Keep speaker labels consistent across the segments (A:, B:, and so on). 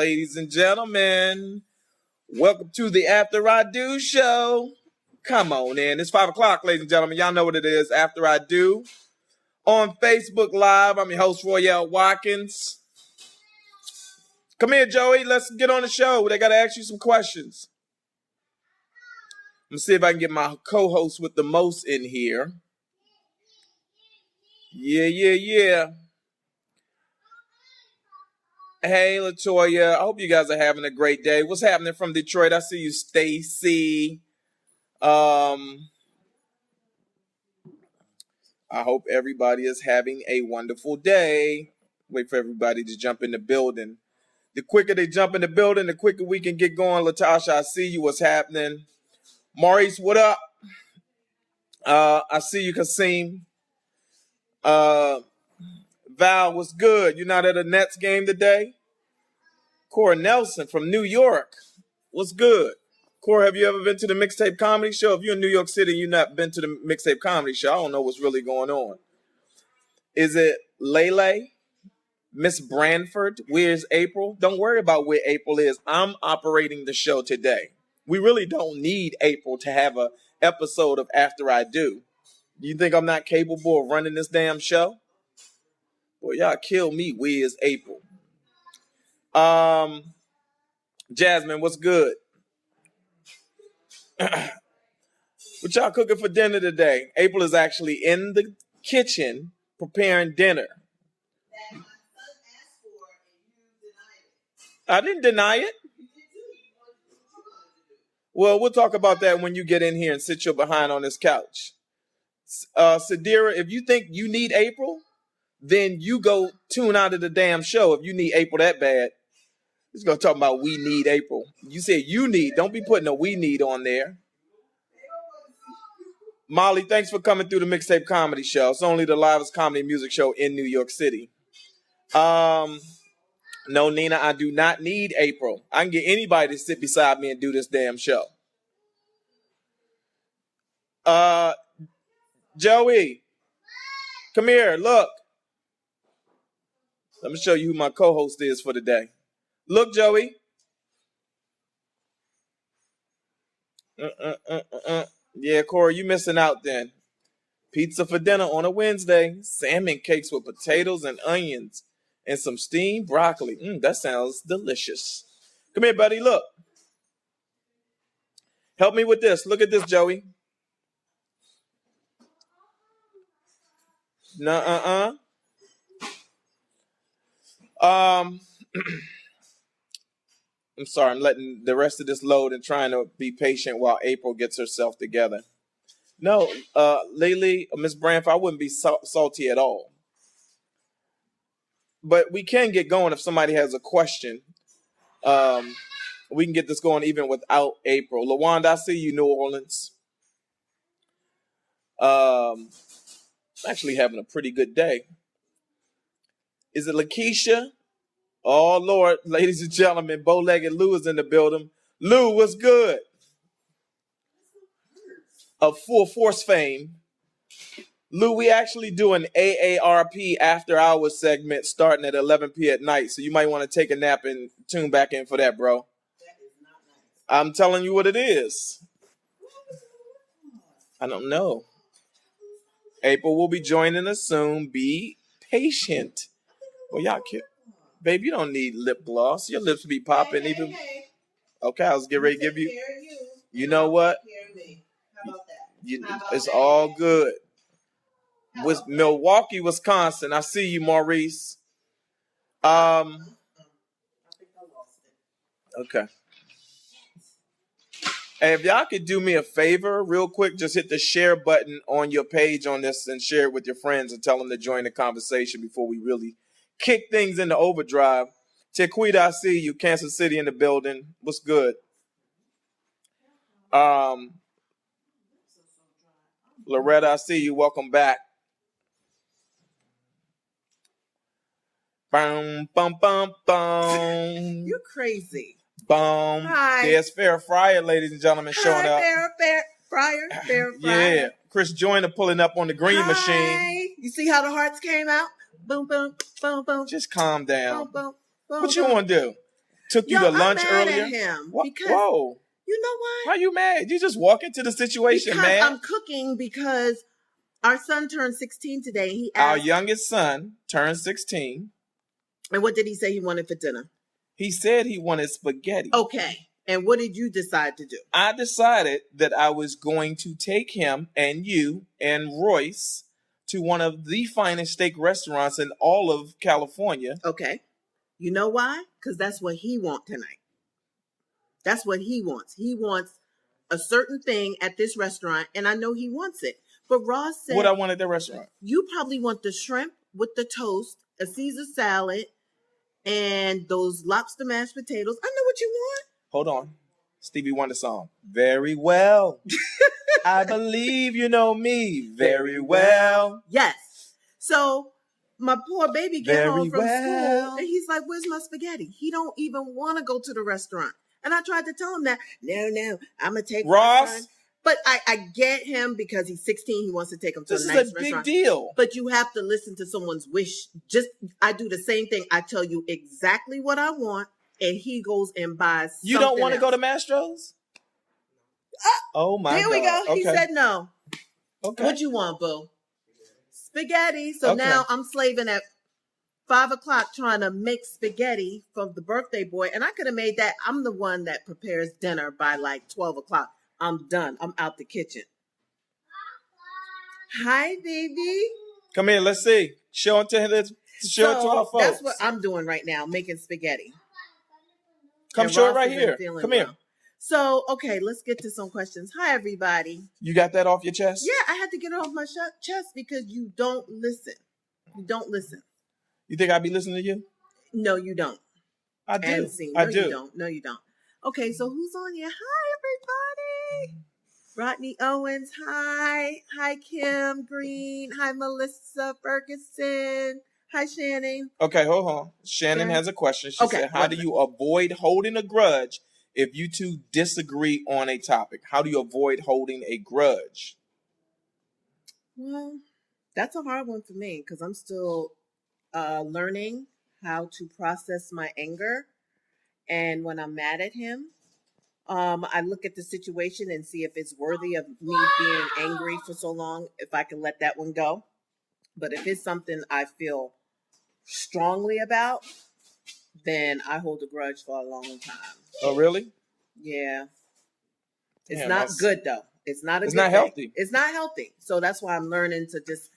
A: ladies and gentlemen. Welcome to the After I Do show. Come on in. It's 5 o'clock, ladies and gentlemen. Y'all know what it is. After I Do. On Facebook Live, I'm your host, Royale Watkins. Come here, Joey. Let's get on the show. They got to ask you some questions. Let me see if I can get my co-host with the most in here. Yeah. Hey, LaToya. I hope you guys are having a great day. What's happening from Detroit? I see you, Stacy. I hope everybody is having a wonderful day. Wait for everybody to jump in the building. The quicker they jump in the building, the quicker we can get going. Latasha, I see you. What's happening? Maurice, what up? I see you, Kasim. Val, what's good? You not at a Nets game today? Cora Nelson from New York. What's good? Cora, have you ever been to the Mixtape Comedy Show? If you're in New York City and you've not been to the Mixtape Comedy Show, I don't know what's really going on. Is it Lele? Miss Branford? Where's April? Don't worry about where April is. I'm operating the show today. We really don't need April to have an episode of After I Do. You think I'm not capable of running this damn show? Boy, y'all kill me. Where's April? Jasmine, what's good? What y'all cooking for dinner today? April is actually in the kitchen preparing dinner. I didn't deny it. Well, we'll talk about that when you get in here and sit your behind on this couch. Sadira, if you think you need April, then you go tune out of the damn show if you need April that bad. He's going to talk about we need April. You said you need. Don't be putting a we need on there. Molly, thanks for coming through the Mixtape Comedy Show. It's only the livest comedy music show in New York City. No, Nina, I do not need April. I can get anybody to sit beside me and do this damn show. Joey, come here. Look. Let me show you who my co-host is for the day. Look, Joey. Yeah, Corey, you missing out then. Pizza for dinner on a Wednesday. Salmon cakes with potatoes and onions and some steamed broccoli. That sounds delicious. Come here, buddy. Look. Help me with this. Look at this, Joey. Nuh-uh-uh. I'm sorry, I'm letting the rest of this load and trying to be patient while April gets herself together. No, Lily, Miss Branford, I wouldn't be salty at all. But we can get going if somebody has a question. We can get this going even without April. LaWanda, I see you, New Orleans. Actually having a pretty good day. Is it Lakeisha? Oh, Lord, ladies and gentlemen, bow-legged Lou is in the building. Lou, what's good? Of Full Force fame. Lou, we actually do an AARP after hours segment starting at 11 p.m. at night, so you might want to take a nap and tune back in for that, bro. That is not nice. I'm telling you what it is. I don't know. April will be joining us soon. Be patient. Well, y'all kid. Babe, you don't need lip gloss. Your lips be popping even. Okay, I was getting ready to give you. You know what?
B: How about that?
A: It's all good. With Milwaukee, Wisconsin. I see you, Maurice. Okay. And if y'all could do me a favor real quick, just hit the share button on your page on this and share it with your friends and tell them to join the conversation before we really kick things into overdrive. Tequita, I see you. Kansas City in the building. What's good? Loretta, I see you. Welcome back. Bum, bum, bum, bum.
B: You're crazy.
A: Bum.
B: Hi.
A: There's Fair Fryer, ladies and gentlemen, showing up.
B: Fair Fryer.
A: Yeah. Chris Joyner pulling up on the green machine.
B: You see how the hearts came out? Boom, boom, boom, boom.
A: Just calm down.
B: Boom, boom, boom,
A: What you want to do? took you
B: Yo,
A: to
B: I'm
A: lunch
B: mad
A: earlier?
B: at him
A: Wha-
B: because
A: Whoa.
B: you know what?
A: Why you mad? You just walk into the situation,
B: Because
A: man.
B: I'm cooking because our son turned 16 today. He
A: Our
B: asked,
A: youngest son turned 16.
B: and what did he say he wanted for dinner?
A: He said he wanted spaghetti.
B: Okay. And what did you decide to do?
A: I decided that I was going to take him and you and Royce to one of the finest steak restaurants in all of California.
B: Okay. You know why? Because that's what he wants tonight. That's what he wants. He wants a certain thing at this restaurant, and I know he wants it. But Ross said,
A: What I want at the restaurant?
B: you probably want the shrimp with the toast, a Caesar salad, and those lobster mashed potatoes. I know what you want.
A: Hold on. Stevie Wonder song. Very well. I believe you know me very well.
B: Yes. So my poor baby get
A: Very
B: home from
A: well.
B: school, and he's like, where's my spaghetti? He don't even want to go to the restaurant. And I tried to tell him that, no, I'm going to take my
A: Ross.
B: son. But I get him because he's 16. He wants to take him to
A: This
B: a
A: is
B: nice
A: a big
B: restaurant.
A: deal.
B: But you have to listen to someone's wish. I do the same thing. I tell you exactly what I want, and he goes and buys something
A: You don't want to
B: else.
A: go to Mastro's? Oh my
B: There
A: God.
B: we go.
A: Okay.
B: He said no.
A: Okay.
B: What you want, boo? Spaghetti. So
A: Okay.
B: now I'm slaving at 5:00 trying to make spaghetti for the birthday boy. And I could have made that. I'm the one that prepares dinner by like 12:00. I'm done. I'm out the kitchen. Hi, baby.
A: Come here. Let's see. Show it to our folks.
B: That's what I'm doing right now, making spaghetti.
A: Come
B: And
A: show it
B: Ross
A: right
B: isn't
A: here.
B: feeling
A: Come
B: well.
A: here.
B: So, okay, let's get to some questions. Hi, everybody.
A: You got that off your chest?
B: Yeah, I had to get it off my chest because you don't listen. You don't listen.
A: You think I'd be listening to you?
B: No, you don't.
A: I do.
B: And seen.
A: I
B: No,
A: do.
B: you don't. No, you don't. Okay, so who's on here? Hi, everybody. Rodney Owens. Hi. Hi, Kim Green. Hi, Melissa Ferguson. Hi, Shannon.
A: Okay, hold on. Shannon
B: Okay.
A: has a question. She
B: Okay.
A: said, how do you avoid holding a grudge if you two disagree on a topic? How do you avoid holding a grudge?
B: Well, that's a hard one for me because I'm still learning how to process my anger. And when I'm mad at him, I look at the situation and see if it's worthy of me being angry for so long, if I can let that one go. But if it's something I feel strongly about, then I hold a grudge for a long time.
A: Oh, really?
B: Yeah. It's
A: Damn,
B: not
A: that's-
B: good though. It's not a
A: It's
B: good
A: not
B: thing.
A: healthy.
B: It's not healthy. So that's why I'm learning to just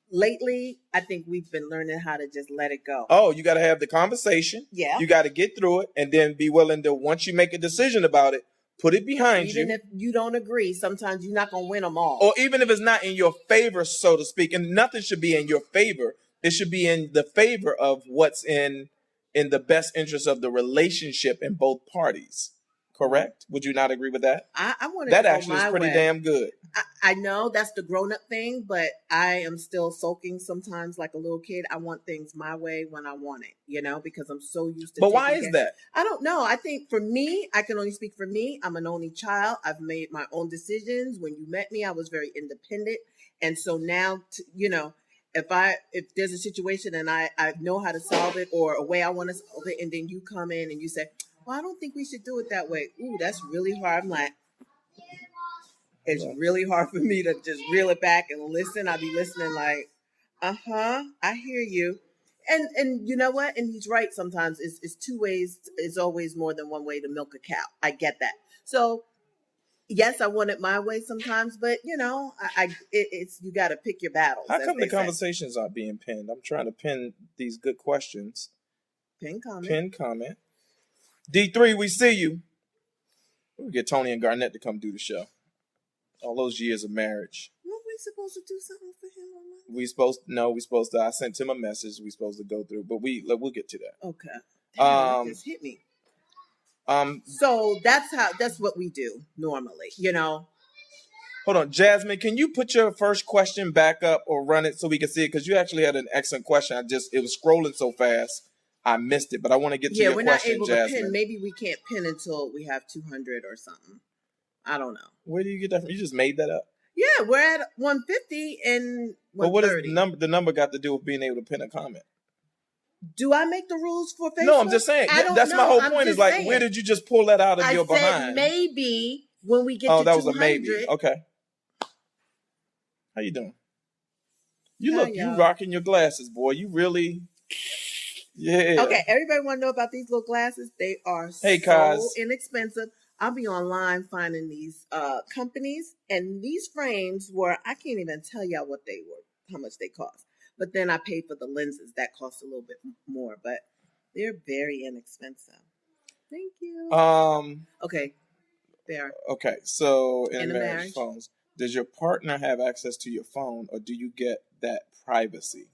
B: lately, I think we've been learning how to just let it go.
A: Oh, you got to have the conversation.
B: Yeah.
A: You got to get through it and then be willing to, once you make a decision about it, put it behind
B: Even
A: you.
B: if you don't agree, sometimes you're not going to win them all.
A: Or even if it's not in your favor, so to speak, and nothing should be in your favor. It should be in the favor of what's in the best interest of the relationship in both parties. Correct? Would you not agree with that?
B: I want
A: That
B: to go
A: actually is
B: my
A: pretty
B: way.
A: damn good.
B: I know that's the grown-up thing, but I am still sulking sometimes like a little kid. I want things my way when I want it, because I'm so used to
A: But why
B: taking
A: is
B: care-
A: that?
B: I don't know. I think for me, I can only speak for me. I'm an only child. I've made my own decisions. When you met me, I was very independent. And so now, if there's a situation and I know how to solve it or a way I want to solve it, and then you come in and you say, well, I don't think we should do it that way. Ooh, that's really hard. I'm like, it's really hard for me to just reel it back and listen. I'll be listening like, I hear you. And you know what? And he's right sometimes. It's two ways. It's always more than one way to milk a cow. I get that. So, yes, I want it my way sometimes, but it's you got to pick your battles.
A: How
B: as
A: come
B: they
A: the
B: say.
A: conversations aren't being pinned? I'm trying to pin these good questions.
B: Pin comment.
A: Pin comment. D3, we see you. We'll get Tony and Garnett to come do the show. All those years of marriage.
B: Weren't we supposed to do something for him on Monday?
A: We supposed to. I sent him a message. We supposed to go through, but we'll get to that.
B: Okay. Damn, that just hit me. So that's what we do normally,
A: Hold on, Jasmine, can you put your first question back up or run it so we can see it? Because you actually had an excellent question. It was scrolling so fast, I missed it. But I want to get to your
B: we're
A: question,
B: not able
A: Jasmine.
B: to pin. Maybe we can't pin until we have 200 or something. I don't know.
A: Where do you get that from? You just made that up.
B: Yeah, we're at 150 and 130.
A: But what does the number got to do with being able to pin a comment?
B: Do I make the rules for Facebook?
A: No, I'm just saying.
B: I don't
A: That's
B: know.
A: my whole
B: I'm
A: point. Is
B: just
A: like,
B: saying.
A: where did you just pull that out of
B: I
A: your
B: said
A: behind?
B: maybe when we get
A: Oh,
B: to
A: that was
B: 200.
A: a maybe. Okay. How you doing? You
B: Hi,
A: look, you
B: y'all.
A: rocking your glasses, boy. You really, yeah.
B: Okay, everybody want to know about these little glasses? They are
A: Hey,
B: so
A: Kaz.
B: inexpensive. I'll be online finding these companies, and these frames were, I can't even tell y'all what they were, how much they cost. But then I paid for the lenses. That cost a little bit more, but they're very inexpensive. Thank you. Okay, there.
A: Okay, so in
B: In a
A: marriage
B: marriage.
A: phones, does your partner have access to your phone, or do you get that privacy?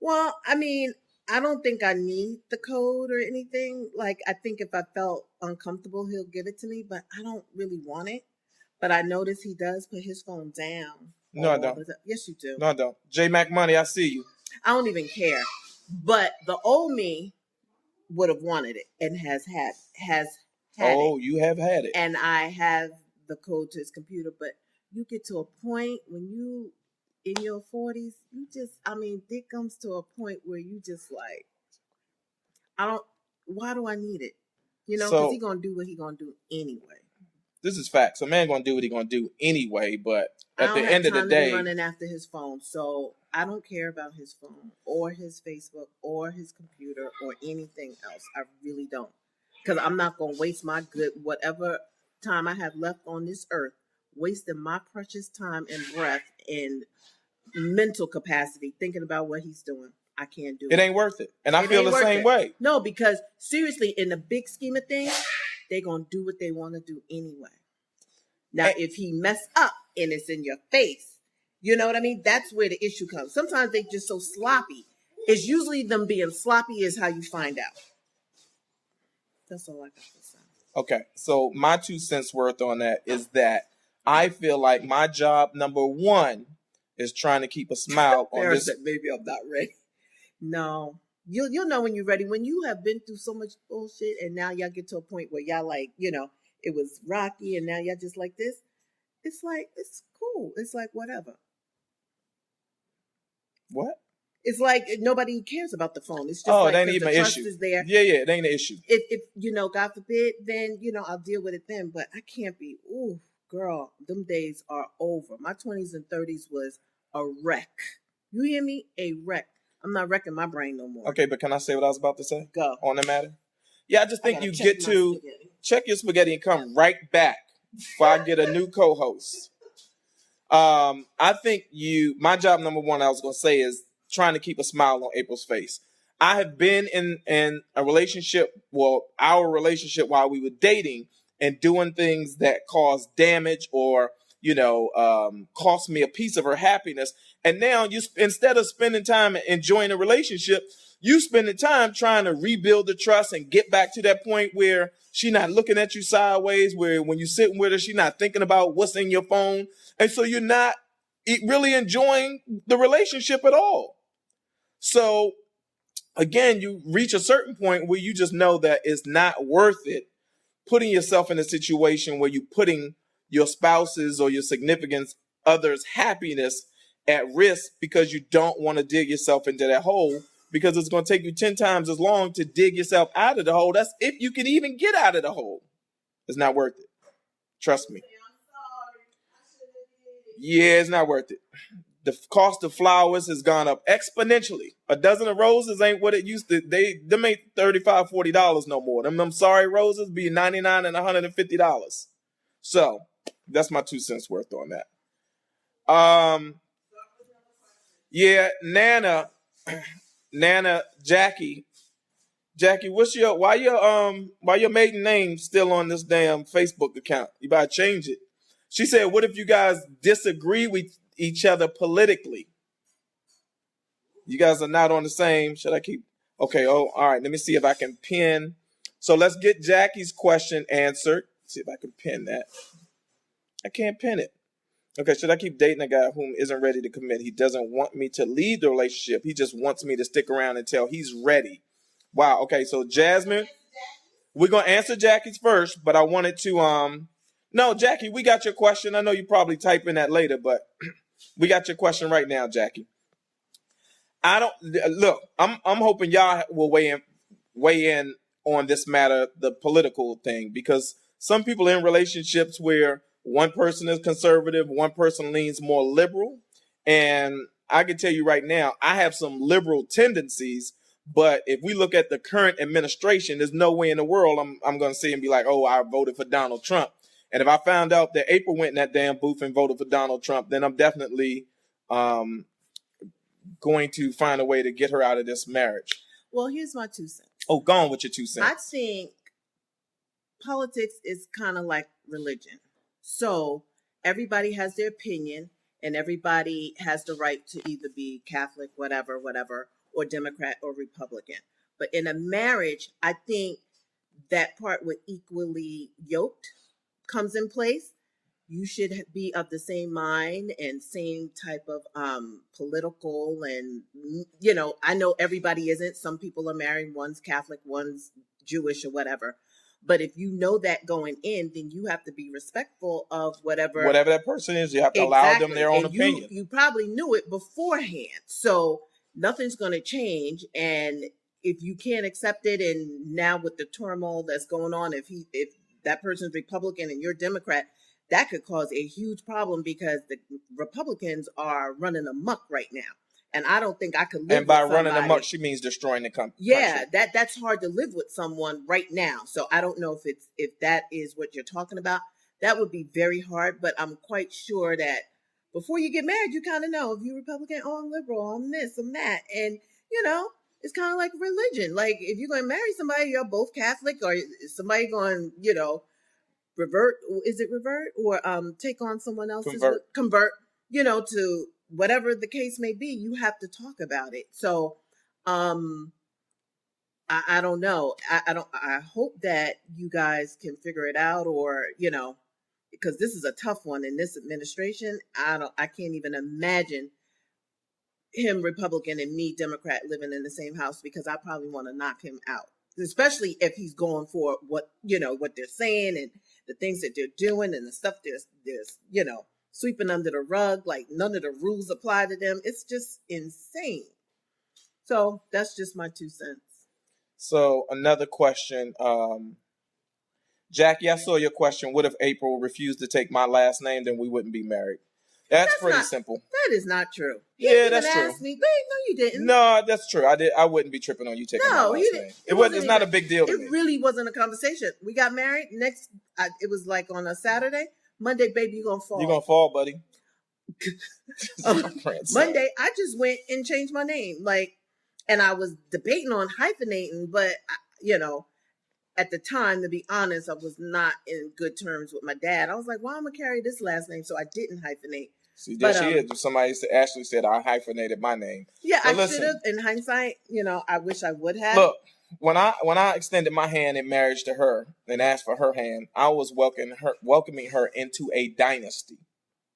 B: Well, I mean, I don't think I need the code or anything. Like, I think if I felt uncomfortable, he'll give it to me, but I don't really want it. But I notice he does put his phone down.
A: No, I
B: all
A: don't.
B: the time. Yes, you do.
A: No, I don't. J Mac Money, I see you.
B: I don't even care. But the old me would have wanted it and has had
A: Oh,
B: it.
A: you have had it.
B: And I have the code to his computer, but you get to a point when you in your 40s, you just, I mean, it comes to a point where you just like, why do I need it? You know, because
A: So
B: he's going to do what he's going to do anyway.
A: this is facts. A man gonna do what he gonna do anyway, but
B: I
A: at
B: don't
A: the
B: have
A: end of
B: time
A: the
B: to be
A: day,
B: running after his phone, so I don't care about his phone or his Facebook or his computer or anything else. I really don't, because I'm not going to waste my good whatever time I have left on this earth, wasting my precious time and breath and mental capacity thinking about what he's doing. I can't do it.
A: it ain't worth it. And I
B: It
A: feel
B: ain't
A: the
B: worth
A: same
B: it.
A: way.
B: No, because seriously, in the big scheme of things, they're going to do what they want to do anyway. Now,
A: And-
B: if he mess up and it's in your face, you know what I mean? That's where the issue comes. Sometimes they just so sloppy. It's usually them being sloppy is how you find out. That's all I got to say.
A: Okay, so my 2 cents worth on that is that I feel like my job number one is trying to keep a smile on
B: Sarah
A: this.
B: said, maybe I'm not ready. No. You'll know when you're ready. When you have been through so much bullshit and now y'all get to a point where y'all like, you know, it was rocky and now y'all just like this. It's like, it's cool. It's like whatever.
A: What?
B: It's like nobody cares about the phone. It's just
A: Oh,
B: like
A: it ain't
B: 'cause
A: even
B: the
A: an
B: trust
A: issue.
B: is there.
A: Yeah, it ain't an issue.
B: If you know, God forbid, then you know I'll deal with it then. But I can't be. Ooh, girl, them days are over. My 20s and 30s was a wreck. You hear me? A wreck. I'm not wrecking my brain no more.
A: Okay, but can I say what I was about to say
B: Go.
A: on the matter? Yeah, I just think
B: gotta
A: you
B: check
A: get
B: my
A: to
B: spaghetti.
A: check your spaghetti and come right back before I get a new co-host. I think my job number one I was gonna say is trying to keep a smile on April's face. I have been in a relationship, well, our relationship while we were dating and doing things that caused damage or, cost me a piece of her happiness. And now instead of spending time enjoying the relationship, you spend the time trying to rebuild the trust and get back to that point where she's not looking at you sideways, where when you're sitting with her, she's not thinking about what's in your phone. And so you're not really enjoying the relationship at all. So again, you reach a certain point where you just know that it's not worth it putting yourself in a situation where you're putting your spouse's or your significant other's happiness at risk because you don't want to dig yourself into that hole, because it's going to take you 10 times as long to dig yourself out of the hole. That's if you can even get out of the hole. It's not worth it. Trust me. Yeah, it's not worth it. The cost of flowers has gone up exponentially. A dozen of roses ain't what it used to. Them ain't $35, $40 no more. Them sorry roses be $99 and $150. So that's my 2 cents worth on that. Yeah, Nana, Jackie, why your maiden name still on this damn Facebook account? You better change it. She said, what if you guys disagree with each other politically? You guys are not on the same. Should I keep? Okay. Oh, all right. Let me see if I can pin. So let's get Jackie's question answered. See if I can pin that. I can't pin it. Okay. Should I keep dating a guy whom isn't ready to commit? He doesn't want me to leave the relationship. He just wants me to stick around until he's ready. Wow. Okay. So Jasmine, we're going to answer Jackie's first, but I wanted to, no, Jackie, we got your question. I know you probably type in that later, but we got your question right now, Jackie. I don't look. I'm hoping y'all will weigh in on this matter, the political thing, because some people in relationships where one person is conservative, one person leans more liberal, and I can tell you right now, I have some liberal tendencies. But if we look at the current administration, there's no way in the world I'm going to see and be like, oh, I voted for Donald Trump. And if I found out that April went in that damn booth and voted for Donald Trump, then I'm definitely um, going to find a way to get her out of this marriage.
B: Well, here's my 2 cents.
A: Oh, go on with your 2
B: I
A: cents.
B: think politics is kind of like religion. So everybody has their opinion, and everybody has the right to either be Catholic, whatever, or Democrat or Republican. But in a marriage, I think that part with equally yoked comes in place. You should be of the same mind and same type of political, and I know everybody isn't. Some people are married, one's Catholic, one's Jewish or whatever. But if you know that going in, then you have to be respectful of whatever
A: that person is. You have to allow them their own opinion.
B: You probably knew it beforehand, so nothing's going to change. And if you can't accept it, and now with the turmoil that's going on, if that person's Republican and you're Democrat, that could cause a huge problem because the Republicans are running amok right now. And I don't think I could live
A: and by
B: with somebody.
A: running amok, she means destroying the country.
B: Yeah, that's hard to live with someone right now. So I don't know if that is what you're talking about. That would be very hard, but I'm quite sure that before you get married, you kind of know if you're Republican, oh, I'm liberal, I'm this, I'm that. And, it's kind of like religion. Like if you're going to marry somebody, you're both Catholic, or is somebody going, revert, is it revert, or take on someone else's convert, to whatever the case may be. You have to talk about it. So I don't know. I hope that you guys can figure it out, or because this is a tough one in this administration. I can't even imagine him Republican and me Democrat living in the same house, because I probably want to knock him out, especially if he's going for what they're saying and the things that they're doing and the stuff there's sweeping under the rug, like none of the rules apply to them. It's just insane. So that's just my 2 cents.
A: So another question, Jackie, I saw your question. What if April refused to take my last name? Then we wouldn't be married. That's pretty simple.
B: That is not true.
A: Yeah, that's true.
B: Me, wait, no, you didn't.
A: No, that's true. I wouldn't be tripping on you taking my last name. It's not a big deal to me.
B: It really wasn't a conversation. We got married. It was like on a Saturday. Monday, baby, you're going to fall.
A: You're going to fall, buddy.
B: Monday, I just went and changed my name. And I was debating on hyphenating, but, at the time, to be honest, I was not in good terms with my dad. I was like, well, I'm going to carry this last name, so I didn't hyphenate.
A: See, there she is. Somebody actually said I hyphenated my name.
B: Yeah, I should have. In hindsight, I wish I would have.
A: Look, when I extended my hand in marriage to her and asked for her hand, I was welcoming her into a dynasty,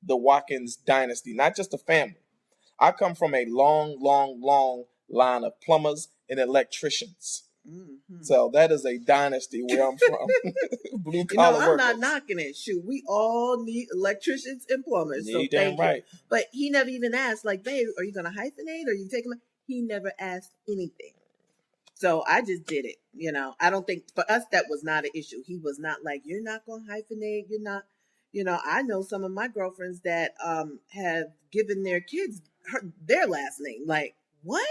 A: the Watkins dynasty, not just a family. I come from a long, long, long line of plumbers and electricians. Mm-hmm. So that is a dynasty where I'm from. Blue collar workers.
B: I'm not knocking it. Shoot, we all need electricians and plumbers. So damn right. But he never even asked, like, babe, are you going to hyphenate? Or are you taking my... He never asked anything. So I just did it. I don't think for us that was not an issue. He was not like, you're not going to hyphenate. You're not, I know some of my girlfriends that have given their kids their last name. Like, what?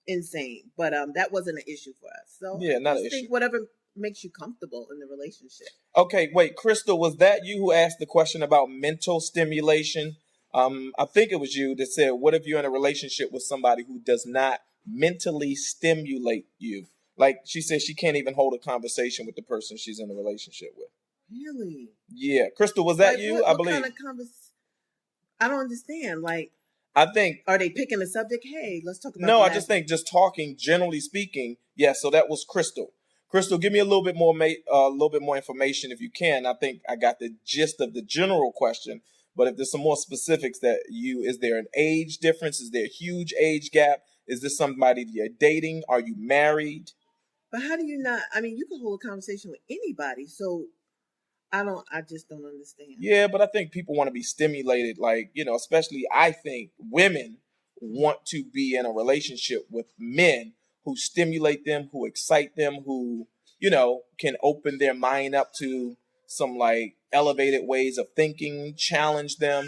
B: Insane. But that wasn't an issue for us. So
A: yeah, not an issue.
B: Think whatever makes you comfortable in the relationship.
A: Okay, wait, Crystal, was that you who asked the question about mental stimulation? I think it was you that said, what if you're in a relationship with somebody who does not mentally stimulate you? Like she said, she can't even hold a conversation with the person she's in a relationship with.
B: Really?
A: Yeah. Crystal, was that you? I believe.
B: What kind of I don't understand. Like,
A: I think,
B: are they picking a subject? Hey, let's talk about.
A: No, I just think just talking, generally speaking. Yeah. So that was Crystal. Crystal, give me a little bit more information if you can. I think I got the gist of the general question, but if there's some more specifics is there an age difference? Is there a huge age gap? Is this somebody you're dating? Are you married?
B: But how do you not? I mean, you can hold a conversation with anybody. So I just don't understand.
A: Yeah, but I think people want to be stimulated, like, especially I think women want to be in a relationship with men who stimulate them, who excite them, who, can open their mind up to some like elevated ways of thinking, challenge them.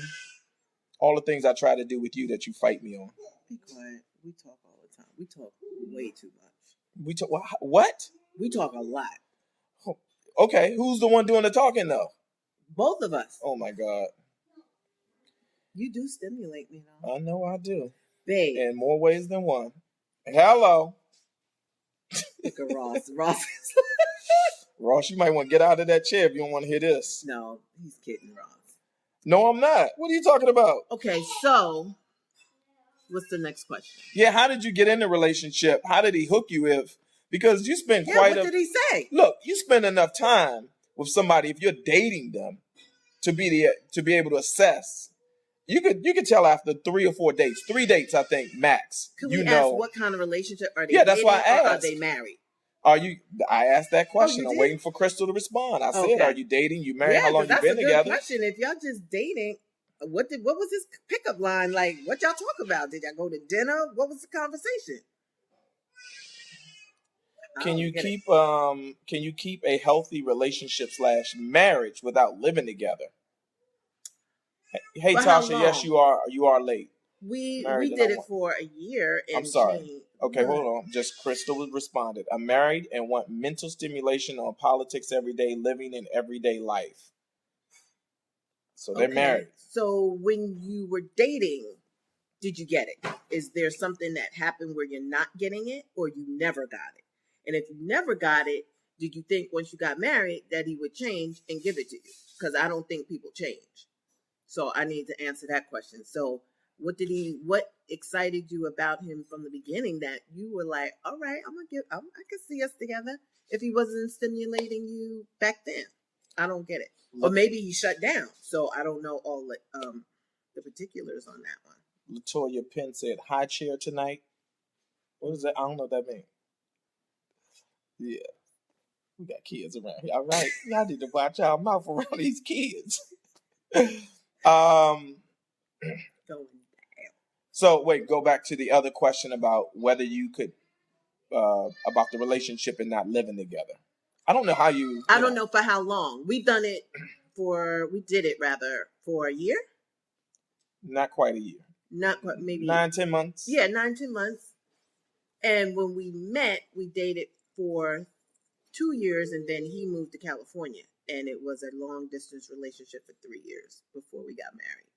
A: All the things I try to do with you that you fight me on.
B: Be quiet. We talk all the time. We talk way too much.
A: We talk what?
B: We talk a lot.
A: Okay, who's the one doing the talking though?
B: Both of us.
A: Oh my God.
B: You do stimulate me though.
A: I know I do.
B: Babe.
A: In more ways than one. Hello.
B: Look at Ross.
A: Ross, you might want to get out of that chair if you don't want to hear this.
B: No, he's kidding, Ross.
A: No, I'm not. What are you talking about?
B: Okay, so what's the next question?
A: Yeah, how did you get in the relationship? How did he hook you because you spend
B: what did he say?
A: Look, you spend enough time with somebody if you're dating them to be able to assess. You could tell after 3 or 4 dates. 3 dates, I think, max.
B: Could we ask what kind of relationship are they?
A: Yeah, that's why I asked.
B: Or are they married?
A: I asked that question. I'm
B: did?
A: waiting for Crystal to respond. I said, are you dating? You married?
B: Yeah,
A: how long you been together?
B: That's a good question. If y'all just dating, what was his pickup line like? What y'all talk about? Did y'all go to dinner? What was the conversation?
A: Can you keep a healthy relationship / marriage without living together? Hey, Tasha, yes, you are late.
B: We did it for a year. And
A: I'm sorry. Okay, hold on. Just Crystal responded. I'm married and want mental stimulation on politics every day, living in everyday life. So they're married.
B: So when you were dating, did you get it? Is there something that happened where you're not getting it or you never got it? And if you never got it, did you think once you got married that he would change and give it to you? Because I don't think people change. So I need to answer that question. So what excited you about him from the beginning that you were like, all right, I could see us together if he wasn't stimulating you back then? I don't get it. Or maybe he shut down. So I don't know all the particulars on that one.
A: Latoya Penn said, high chair tonight. What is that? I don't know what that means. Yeah. We got kids around here. All right. Y'all need to watch our mouth around these kids. So wait, go back to the other question about whether you could about the relationship and not living together. I don't know how you.
B: I don't know for how long. We did it for a year.
A: Not quite a year.
B: Not quite, maybe
A: 9-10 months.
B: Yeah, 9-10 months. And when we met, we dated for 2 years, and then he moved to California, and it was a long distance relationship for 3 years before we got married.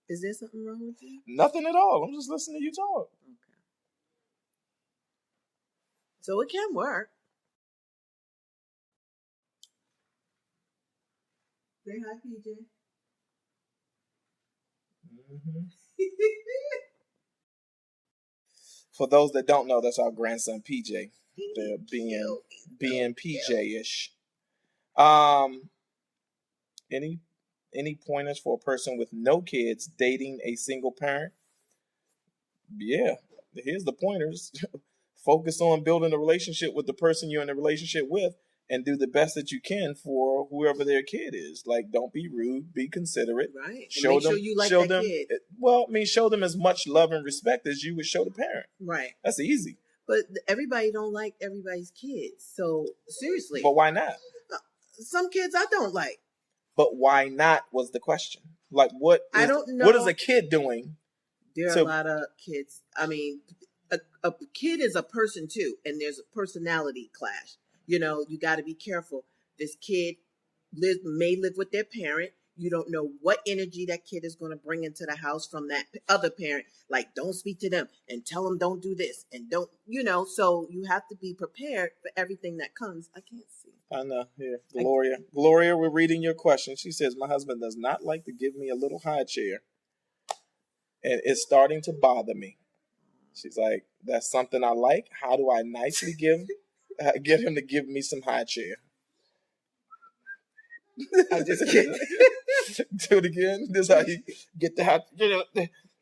B: Is there something wrong with you?
A: Nothing at all. I'm just listening to you talk.
B: Okay. So it can work. Say hi, PJ.
A: Mm-hmm. For those that don't know, that's our grandson PJ. They're being PJ-ish. Any pointers for a person with no kids dating a single parent? Yeah, here's the pointers. Focus on building a relationship with the person you're in a relationship with and do the best that you can for whoever their kid is. Like, don't be rude, be considerate.
B: Right. Make sure you like that kid.
A: Well, I mean, show them as much love and respect as you would show the parent.
B: Right.
A: That's easy.
B: But everybody don't like everybody's kids. So, seriously.
A: But why not?
B: Some kids I don't like.
A: But why not was the question. Like, I don't know. What is a kid doing?
B: There are a lot of kids. I mean, a kid is a person too, and there's a personality clash. You know, you got to be careful. This kid may live with their parent. You don't know what energy that kid is going to bring into the house from that other parent. Like, don't speak to them and tell them don't do this and don't, so you have to be prepared for everything that comes. I can't see.
A: I know. Here, Gloria, we're reading your question. She says, my husband does not like to give me a little high chair, and it's starting to bother me. She's like, that's something I like. How do I nicely get him to give me some high chair? I'm just kidding. Do it again. This is how you get the high.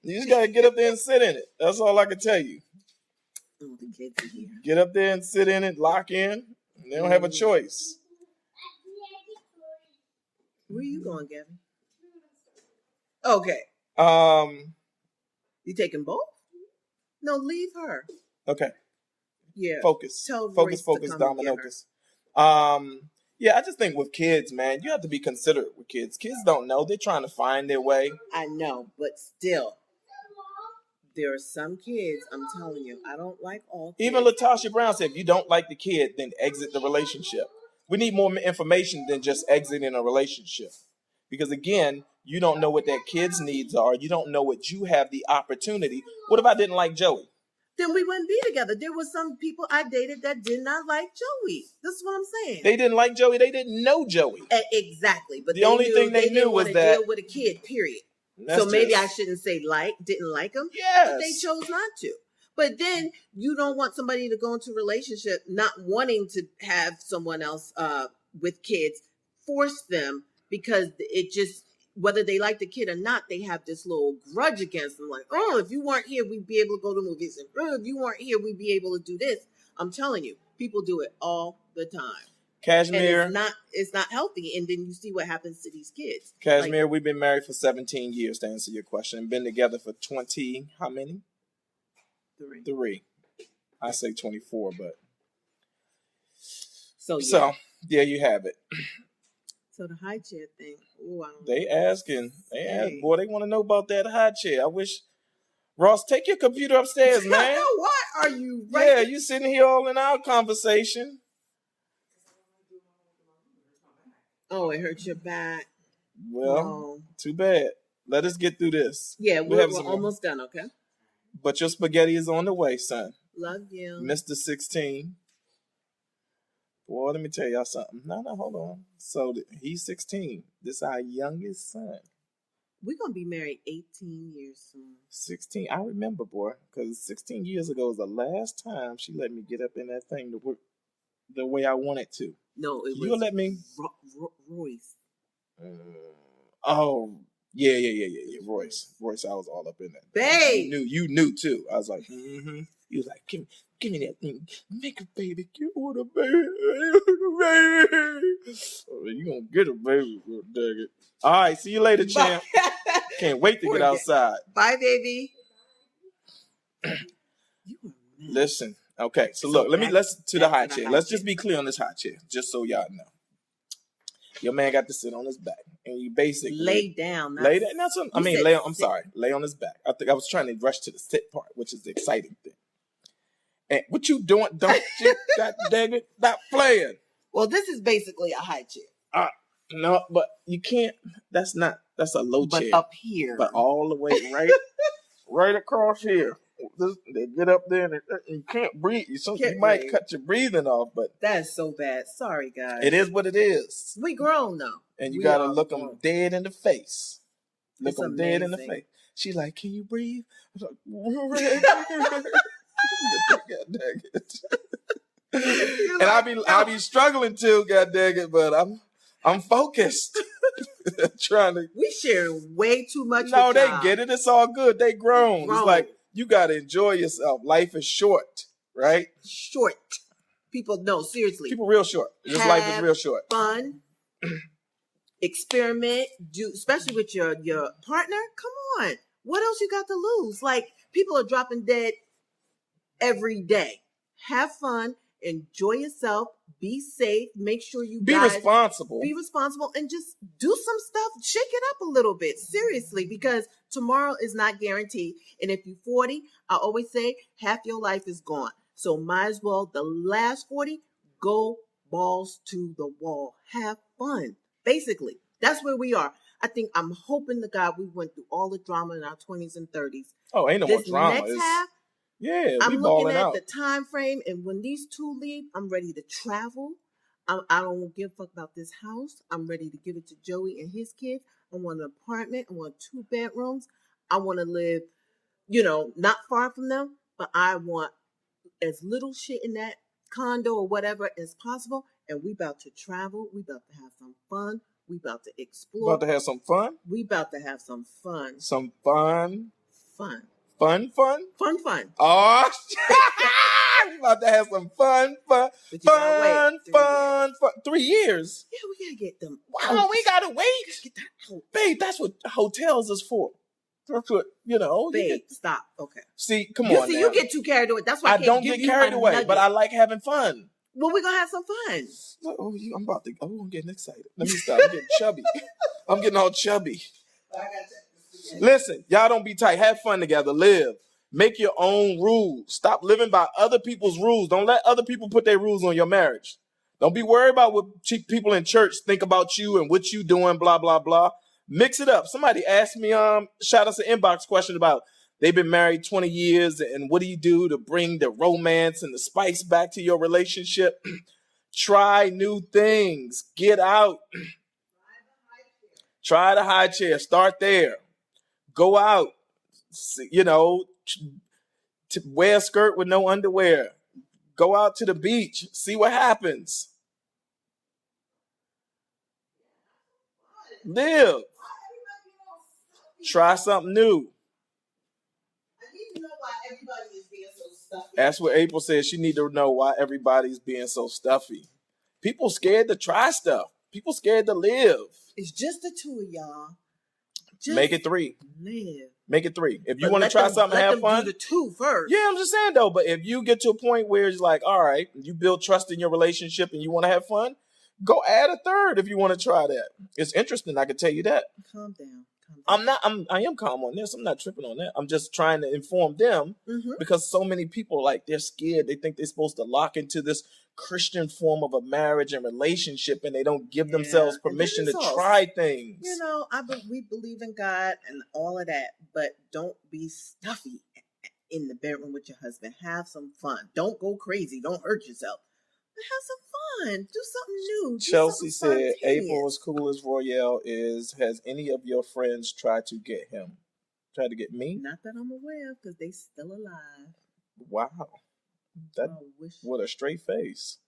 A: You just gotta get up there and sit in it. That's all I can tell you.
B: Oh, the kids are here.
A: Get up there and sit in it, lock in. They don't have a choice.
B: Where are you going, Gavin? Okay. You taking both? No, leave her.
A: Okay.
B: Yeah.
A: Focus.
B: Tell
A: Focus,
B: Royce to
A: focus,
B: come and get her.
A: Dominocus. Yeah, I just think with kids, man, you have to be considerate with kids. Kids don't know. They're trying to find their way.
B: I know, but still, there are some kids, I'm telling you, I don't like all kids.
A: Even Latasha Brown said, if you don't like the kid, then exit the relationship. We need more information than just exiting a relationship. Because again, you don't know what that kid's needs are. You don't know what you have the opportunity. What if I didn't like Joey?
B: Then we wouldn't be together. There were some people I dated that did not like Joey. This is what I'm saying.
A: They didn't like Joey. They didn't know Joey.
B: Exactly. But
A: the only thing they knew was that
B: deal with a kid, period. So maybe I shouldn't say didn't like him.
A: Yes.
B: But they chose not to. But then you don't want somebody to go into a relationship not wanting to have someone else with kids, force them, because it just, whether they like the kid or not, they have this little grudge against them. Like, oh, if you weren't here, we'd be able to go to movies. And oh, if you weren't here, we'd be able to do this. I'm telling you, people do it all the time.
A: Cashmere.
B: And it's not healthy. And then you see what happens to these kids.
A: Cashmere, we've been married for 17 years, to answer your question. And been together for 20, how many? 3. I say 24, but. So, there you have it.
B: So the high chair thing. Ooh,
A: they boy, they want to know about that high chair. I wish, Ross, take your computer upstairs, man.
B: Why are you
A: Yeah, you sitting here all in our conversation.
B: Oh, it hurts your back.
A: Well, too bad. Let us get through this.
B: Yeah, we're almost done, okay?
A: But your spaghetti is on the way, son.
B: Love you.
A: Mr. 16. Boy, let me tell y'all something. No, hold on. So he's 16. This is our youngest son.
B: We're going to be married 18 years soon.
A: 16. I remember, boy, because 16 years ago was the last time she let me get up in that thing to work the way I wanted to.
B: No, it was.
A: You let me?
B: Royce.
A: Oh, yeah. Royce, I was all up in that.
B: Babe.
A: You knew too. I was like, mm-hmm. He was like, give me that thing. Make a baby. Get on a baby. Oh, you gonna get a baby, dang it. All right, see you later, champ. Can't wait to get outside.
B: Bye, baby.
A: Listen. Okay, so look, let's to the high chair. Let's just be clear on this high chair, just so y'all know. Your man got to sit on his back, and you basically
B: lay down.
A: Lay down. I'm sorry. Lay on his back. I think I was trying to rush to the sit part, which is the exciting thing. And what you doing? Don't you that dang it? Stop playing.
B: Well, this is basically a high chair.
A: No, but you can't. That's a low chair.
B: But up here.
A: But all the way right across here. They get up there and you can't breathe. You might cut your breathing off, but
B: that's so bad. Sorry, guys.
A: It is what it is.
B: We grown now,
A: and you gotta look them dead in the face. Look them dead in the face. She's like, "Can you breathe?" I was like, God dang it. And I'll be struggling too, God dang it, but I'm focused. Trying to.
B: We share way too much.
A: No, they get it. It's all good. They grown. It's like. You got to enjoy yourself. Life is short, right?
B: Short. People, no, seriously.
A: People real short. This life is real short.
B: Fun. Experiment. Especially with your partner. Come on. What else you got to lose? Like, people are dropping dead every day. Have fun. Enjoy yourself. Be safe. Make sure you
A: be responsible.
B: Be responsible and just do some stuff. Shake it up a little bit. Seriously, because tomorrow is not guaranteed. And if you're 40, I always say half your life is gone. So might as well, the last 40, go balls to the wall. Have fun. Basically, that's where we are. I'm hoping to God we went through all the drama in our 20s and 30s.
A: Oh, ain't no more drama.
B: Next half,
A: yeah,
B: I'm looking at the time frame, and when these two leave, I'm ready to travel. I don't give a fuck about this house. I'm ready to give it to Joey and his kids. I want an apartment. I want 2 bedrooms. I want to live, not far from them, but I want as little shit in that condo or whatever as possible. And we about to travel. We about to have some fun. We about to explore.
A: About to have some fun?
B: We about to have some fun.
A: Some fun?
B: Fun.
A: Fun?
B: Fun.
A: Oh, about to have some fun.
B: But you gotta wait
A: fun. 3 years.
B: Yeah, we gotta get them.
A: Come on, we gotta wait.
B: Get that out.
A: Babe, that's what hotels is for. That's what, you know.
B: Babe, stop. Okay.
A: See, come
B: You
A: on
B: see,
A: now.
B: you get too carried away. That's why I
A: I
B: can't
A: don't
B: give
A: get
B: you
A: carried
B: a
A: away,
B: nugget.
A: but I like having fun.
B: Well, we're gonna have some fun.
A: Oh, I'm getting excited. Let me stop. I'm getting chubby. I'm getting all chubby.
B: I gotta check this again.
A: Listen, y'all don't be tight. Have fun together. Live. Make your own rules. Stop living by other people's rules. Don't let other people put their rules on your marriage. Don't be worried about what people in church think about you and what you doing, blah, blah, blah. Mix it up. Somebody asked me, shout us an inbox question about they've been married 20 years and what do you do to bring the romance and the spice back to your relationship? Try new things. Get out. Try the high chair. Start there. Go out. You know, to wear a skirt with no underwear. Go out to the beach. See what happens. Live. Try something new.
B: I need to know why everybody is being so stuffy.
A: That's what April said. She need to know why everybody's being so stuffy. People scared to try stuff. People scared to live.
B: It's just the two of y'all. Just
A: Make it 3.
B: live.
A: Make it 3. If you
B: But
A: want to
B: let
A: try
B: them-
A: something,
B: let
A: have
B: them
A: fun.
B: Do the 2 first.
A: Yeah, I'm just saying though. But if you get to a point where it's like, all right, you build trust in your relationship and you want to have fun, go add a 3rd if you want to try that. It's interesting. I can tell you that.
B: Calm down. Calm down.
A: I am calm on this. I'm not tripping on that. I'm just trying to inform them
B: Mhm.
A: because so many people like they're scared. They think they're supposed to lock into this Christian form of a marriage and relationship, and they don't give
B: Yeah.
A: themselves
B: And then
A: permission to
B: it's all-
A: try things.
B: You know, we believe in God and all of that, but don't be stuffy in the bedroom with your husband. Have some fun. Don't go crazy. Don't hurt yourself. But have some fun. Do something new. Do
A: Chelsea
B: something
A: said,
B: spontaneous.
A: April, as cool as Royale is, has any of your friends tried to get him? Tried to get me?
B: Not that I'm aware of, because they still alive.
A: Wow. That
B: I wish.
A: with a straight face.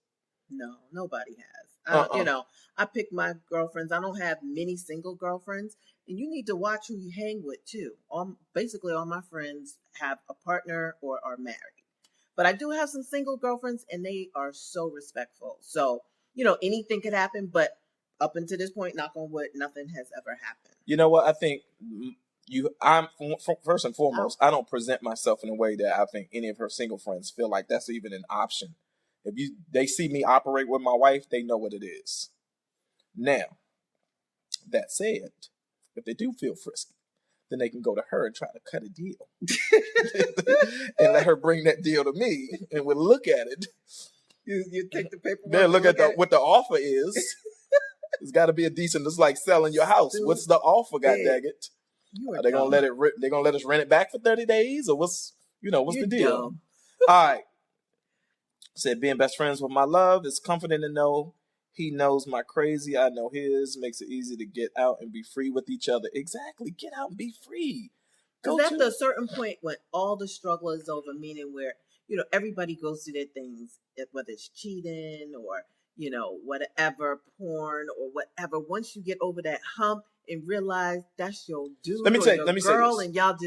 B: No, nobody has.
A: Uh-uh.
B: You know, I pick my girlfriends. I don't have many single girlfriends, and you need to watch who you hang with too. Basically, all my friends have a partner or are married, but I do have some single girlfriends, and they are so respectful. So you know, anything could happen, but up until this point, knock on wood, nothing has ever happened.
A: You know what? I think I'm first and foremost, I don't present myself in a way that I think any of her single friends feel like that's even an option. If they see me operate with my wife, they know what it is. Now, that said, if they do feel frisky, then they can go to her and try to cut a deal. And let her bring that deal to me, and we'll look at it.
B: You take the paperwork.
A: Then look at
B: it.
A: what the offer is. It's got to be a decent. It's like selling your house. What's the offer? God dang it! Are they gonna let it? They gonna let us rent it back for 30 days, or what's the deal?
B: Dumb.
A: All right. Said being best friends with my love is comforting to know he knows my crazy, I know his. Makes it easy to get out and be free with each other. Exactly. Get out and be free.
B: Because after a certain point, when all the struggle is over, meaning where everybody goes through their things, whether it's cheating or whatever, porn or whatever. Once you get over that hump and realize that's your dude
A: let me say
B: girl,
A: this.
B: and y'all about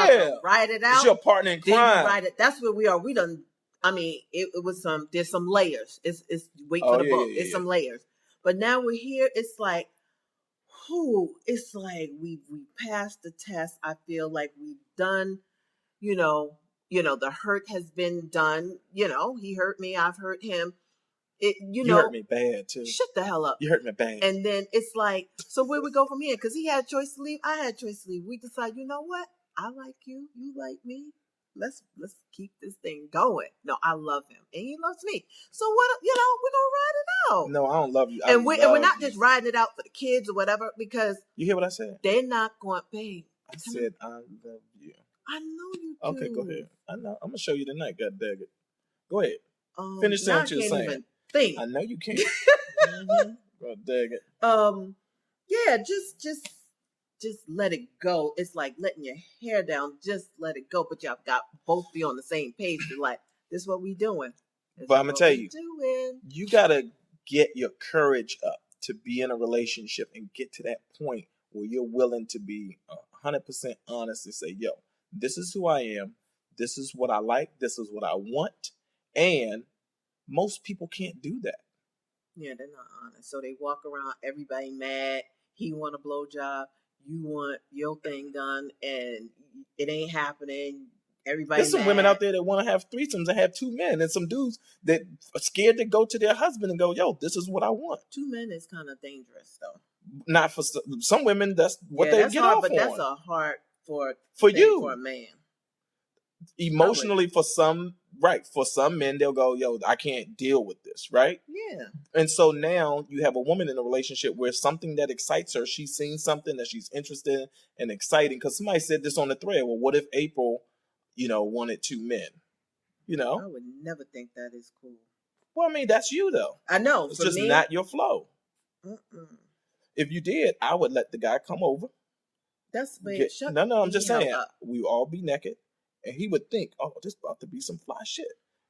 B: to ride it out.
A: It's your partner in
B: then
A: crime.
B: you ride it. That's where we are. We done. I mean, it was there's some layers. It's wait for the book. It's some layers. But now we're here. It's like, it's like we passed the test. I feel like we've done, the hurt has been done. He hurt me. I've hurt him. You
A: hurt me bad too.
B: Shut the hell up.
A: You hurt me bad.
B: And then it's like, so where we go from here? Because he had a choice to leave. I had a choice to leave. We decide, you know what? I like you. You like me. Let's keep this thing going. No, I love him and he loves me. So what? We're gonna ride it out.
A: No, I don't love you.
B: And we're not just riding it out for the kids or whatever, because
A: you hear what I said?
B: They're not going, babe.
A: I said I love you.
B: I know you do.
A: Okay, go ahead. I know. I'm gonna show you tonight. God dang it. Go ahead. Finish
B: saying
A: what you were saying.
B: Even think.
A: I know you can't. God dang it.
B: Yeah, just let it go. It's like letting your hair down. Just let it go. But y'all got both be on the same page. You're like, this is what we doing.
A: But I'm gonna tell you, you gotta get your courage up to be in a relationship and get to that point where you're willing to be 100% honest and say, yo, this is who I am. This is what I like. This is what I want. And most people can't do that.
B: Yeah, they're not honest. So they walk around, everybody mad. He want a blowjob, you want your thing done, and it ain't happening. Everybody
A: There's some
B: mad.
A: women out there that want to have threesomes and have 2 men, and some dudes that are scared to go to their husband and go, yo, this is what I want.
B: 2 men is kind of dangerous, though.
A: Not for some women, that's what they
B: that's
A: get
B: hard,
A: off
B: but
A: on.
B: that's a hard for
A: you.
B: for a man.
A: Emotionally, for some men, they'll go, yo, I can't deal with this, right?
B: Yeah.
A: And so now you have a woman in a relationship where something that excites her, she's seen something that she's interested in and exciting. Because somebody said this on the thread, well, what if April, wanted 2 men?
B: I would never think that is cool.
A: Well, I mean, that's you, though.
B: I know.
A: It's just not your flow. If you did, I would let the guy come over.
B: That's
A: I'm just saying, we all be naked. And he would think, oh, this about to be some fly shit.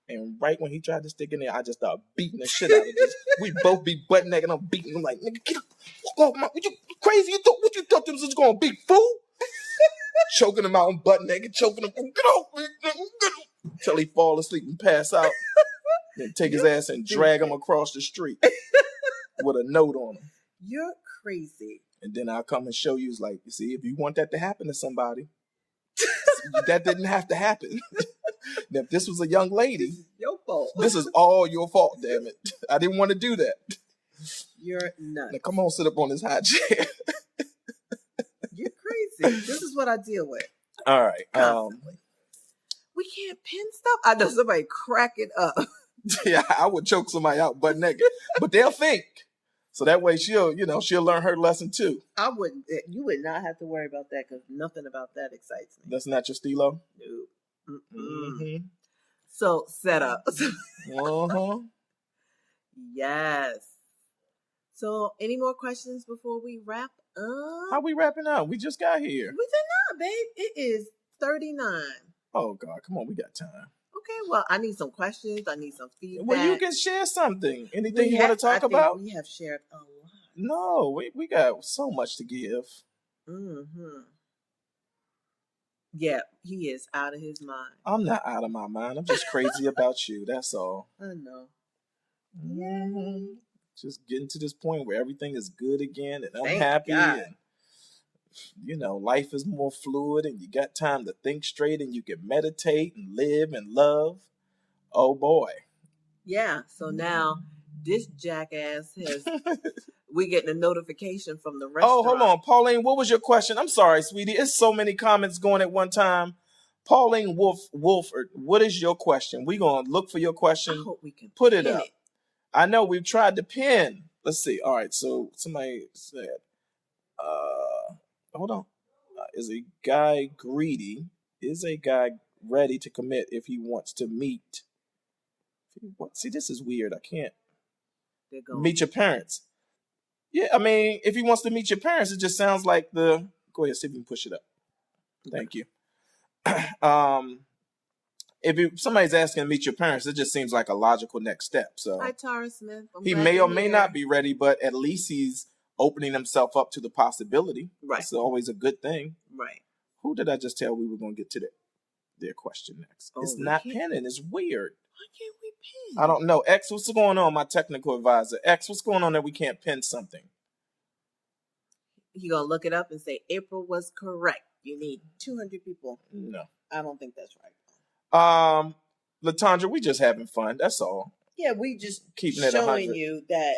A: And right when he tried to stick in there, I just started beating the shit out of this. We both be butt naked. I'm beating him like, nigga, get up. Walk off you crazy? What you thought this was going to be, fool? Choking him out on butt naked, choking him. Get off me. Until he fall asleep and pass out. Then take his ass and drag him across the street with a note on him.
B: You're crazy.
A: And then I'll come and show you, like, you see, if you want that to happen to somebody, that didn't have to happen. Now, if this was a young lady,
B: this is your fault.
A: This is all your fault, damn it. I didn't want to do that.
B: You're nuts.
A: Now, come on, sit up on this high chair.
B: You're crazy. This is what I deal with.
A: All right.
B: We can't pin stuff. I know somebody crack it up.
A: Yeah, I would choke somebody out butt naked. But they'll think. So that way she'll learn her lesson too.
B: You would not have to worry about that because nothing about that excites me.
A: That's not your stilo?
B: No.
A: Mm-hmm.
B: So, set up.
A: Uh-huh.
B: Yes. So, any more questions before we wrap up?
A: How we wrapping up? We just got here.
B: We did not, babe. It is 39.
A: Oh, God. Come on. We got time.
B: Okay. Well, I need some questions. I need some feedback.
A: Well, you can share something. Anything you want to talk about?
B: We have shared a lot.
A: No, we got so much to give.
B: Mm-hmm. Yeah, he is out of his mind.
A: I'm not out of my mind. I'm just crazy about you. That's all.
B: I know.
A: Mm-hmm. Just getting to this point where everything is good again and I'm
B: Thank
A: happy.
B: God.
A: And, life is more fluid and you got time to think straight and you can meditate and live and love. Oh, boy.
B: Yeah. So now this jackass has... We get the notification from the restaurant.
A: Oh, hold on. Pauline, what was your question? I'm sorry, sweetie. It's so many comments going at one time. Pauline Wolford, what is your question? We're going to look for your question.
B: I hope we can
A: put it up. I know we've tried to pin. Let's see. All right. So somebody said, hold on. Is a guy greedy? Is a guy ready to commit if he wants to meet? See, this is weird. I can't meet your parents. Yeah, I mean, if he wants to meet your parents, it just sounds like go ahead, see if you can push it up. Thank you. If somebody's asking to meet your parents, it just seems like a logical next step. So
B: hi, Tara Smith.
A: He may or may not be ready, but at least he's opening himself up to the possibility. Right. It's always a good thing.
B: Right.
A: Who did I just tell we were going to get to their question next? It's not pinning. It's weird.
B: Why can't we pin?
A: I don't know. X, what's going on, my technical advisor? X, what's going on that we can't pin something?
B: He gonna look it up and say April was correct. You need 200 people.
A: No.
B: I don't think that's right.
A: Latondra, we just having fun. That's all.
B: Yeah, we just
A: keeping it
B: showing you that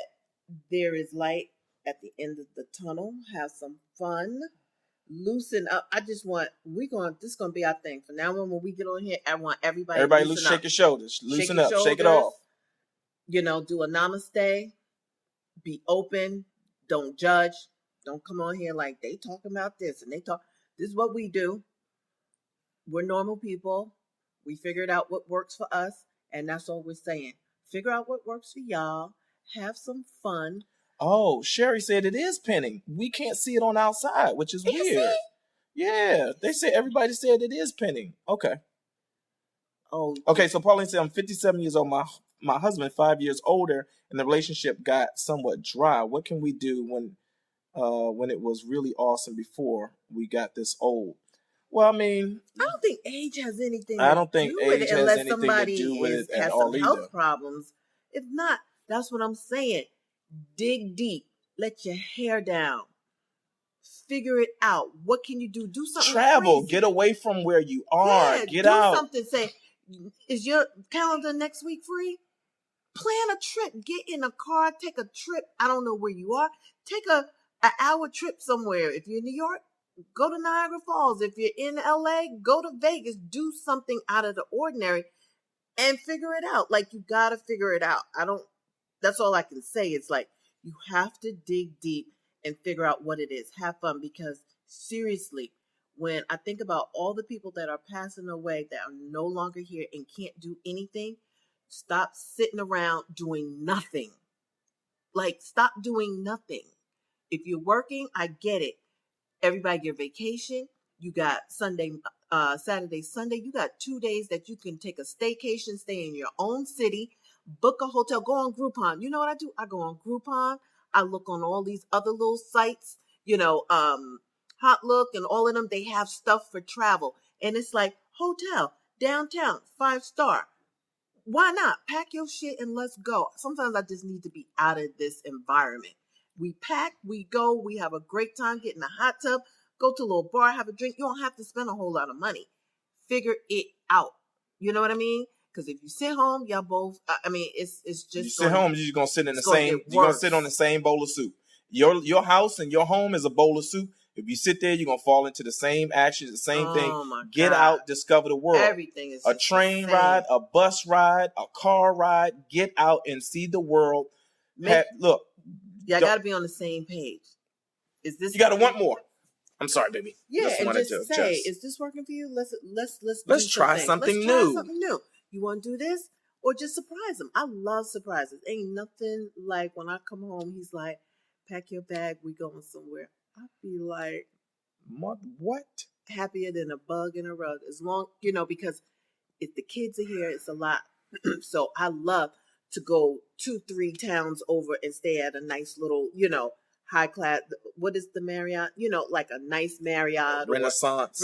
B: there is light at the end of the tunnel. Have some fun. Loosen up. This is gonna be our thing. From now on, when we get on here, I want everybody
A: shake your shoulders. Loosen up. Shake it off.
B: Do a namaste. Be open. Don't judge. Don't come on here like they talking about this and this is what we do. We're normal people. We figured out what works for us, and that's all we're saying. Figure out what works for y'all. Have some fun.
A: Oh, Sherry said it is pinning. We can't see it on outside, which is weird. Yeah, they said everybody said it is pinning. Okay.
B: Oh.
A: Okay, so Pauline said I'm 57 years old. My husband 5 years older, and the relationship got somewhat dry. What can we do when it was really awesome before we got this old? Well, I mean,
B: I don't think age has anything
A: I
B: to
A: don't think
B: do with
A: age
B: it
A: has
B: unless
A: anything to
B: somebody
A: do with it at
B: has
A: all
B: some health
A: either.
B: problems. If not, that's what I'm saying. Dig deep. Let your hair down. Figure it out. What can you do? Do something
A: Travel.
B: crazy.
A: Get away from where you are.
B: Yeah,
A: Get
B: do
A: out.
B: something. Say, is your calendar next week free? Plan a trip. Get in a car. Take a trip. I don't know where you are. Take an hour trip somewhere. If you're in New York, go to Niagara Falls. If you're in LA, go to Vegas. Do something out of the ordinary and figure it out. Like, you got to figure it out. That's all I can say. It's like, you have to dig deep and figure out what it is. Have fun, because seriously, when I think about all the people that are passing away that are no longer here and can't do anything, stop sitting around doing nothing. Like, stop doing nothing. If you're working, I get it. Everybody get vacation. You got Saturday, Sunday. You got 2 days that you can take a staycation, stay in your own city, book a hotel, go on Groupon. You know what I do? I go on Groupon. I look on all these other little sites, Hotlook and all of them. They have stuff for travel. And it's like, hotel, downtown, 5-star. Why not? Pack your shit and let's go. Sometimes I just need to be out of this environment. We pack, we go, we have a great time, get in a hot tub, go to a little bar, have a drink. You don't have to spend a whole lot of money. Figure it out. You know what I mean? Because if you sit home, y'all both, it's just.
A: You sit home, you're just going to sit in the
B: it's gonna
A: same,
B: get
A: you're going to
B: worse.
A: sit on the same bowl of soup. Your house and your home is a bowl of soup. If you sit there, you're going to fall into the same actions, the same thing.
B: My
A: Get
B: God.
A: out, discover the world.
B: Everything is
A: a
B: just
A: train
B: the same.
A: ride, a bus ride, a car ride. Get out and see the world. Look.
B: Yeah, I got to be on the same page. Is this?
A: You got to want more. I'm sorry, baby.
B: Yeah, and just say, is this working for you? Let's
A: try something new.
B: Try something new. You want to do this, or just surprise him? I love surprises. Ain't nothing like when I come home. He's like, "Pack your bag, we going somewhere." I be like,
A: "What?"
B: Happier than a bug in a rug. As long because if the kids are here, it's a lot. So I love to go 2-3 towns over and stay at a nice little, high class. What is the Marriott? Like a nice Marriott,
A: Renaissance.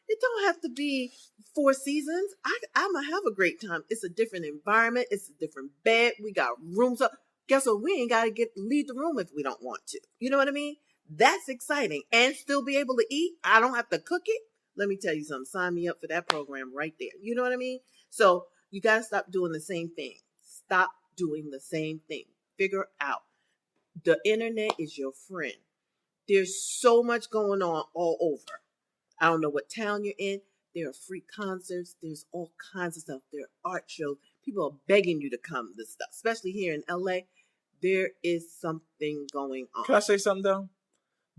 B: It don't have to be 4 seasons. I'm gonna have a great time. It's a different environment. It's a different bed. We got rooms up. Guess what? We ain't gotta leave the room if we don't want to. You know what I mean? That's exciting, and still be able to eat. I don't have to cook it. Let me tell you something. Sign me up for that program right there. You know what I mean? So you gotta stop doing the same thing. Stop doing the same thing. Figure out. The internet is your friend. There's so much going on all over. I don't know what town you're in. There are free concerts. There's all kinds of stuff. There are art shows. People are begging you to come to stuff, especially here in LA. There is something going on.
A: Can I say something, though?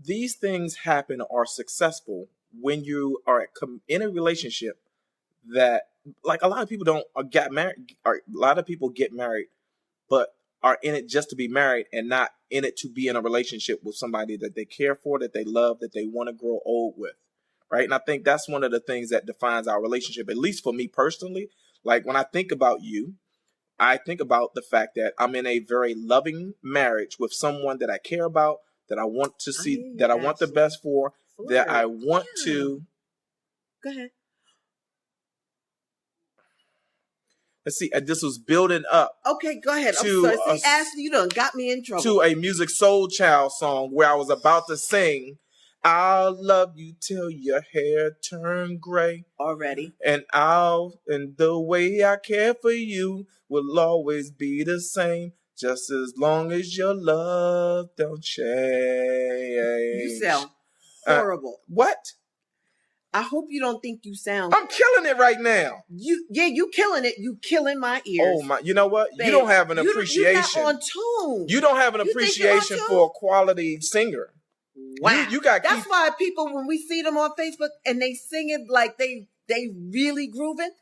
A: These things happen or are successful when you are in a relationship that, like, a lot of people don't get married, or a lot of people get married, but are in it just to be married and not in it to be in a relationship with somebody that they care for, that they love, that they want to grow old with, right? And I think that's one of the things that defines our relationship, at least for me personally. Like, when I think about you, I think about the fact that I'm in a very loving marriage with someone that I care about, that I want to see, that I want the best for, that I want to.
B: Go ahead.
A: Let's see, this was building up.
B: Okay, go ahead. I'm sorry. See, Ashley, you done got me in trouble.
A: To a Music Soul Child song where I was about to sing, "I'll love you till your hair turn gray."
B: Already.
A: And the way I care for you will always be the same, just as long as your love don't change.
B: You sound horrible.
A: What?
B: I hope you don't think you sound.
A: I'm killing it right now.
B: You killing it. You killing my ears.
A: Oh my! You know what? Babe, you don't have an appreciation.
B: You're not on tune.
A: You don't have an appreciation for a quality singer.
B: Wow.
A: You got.
B: That's why people, when we see them on Facebook and they sing it like they really grooving,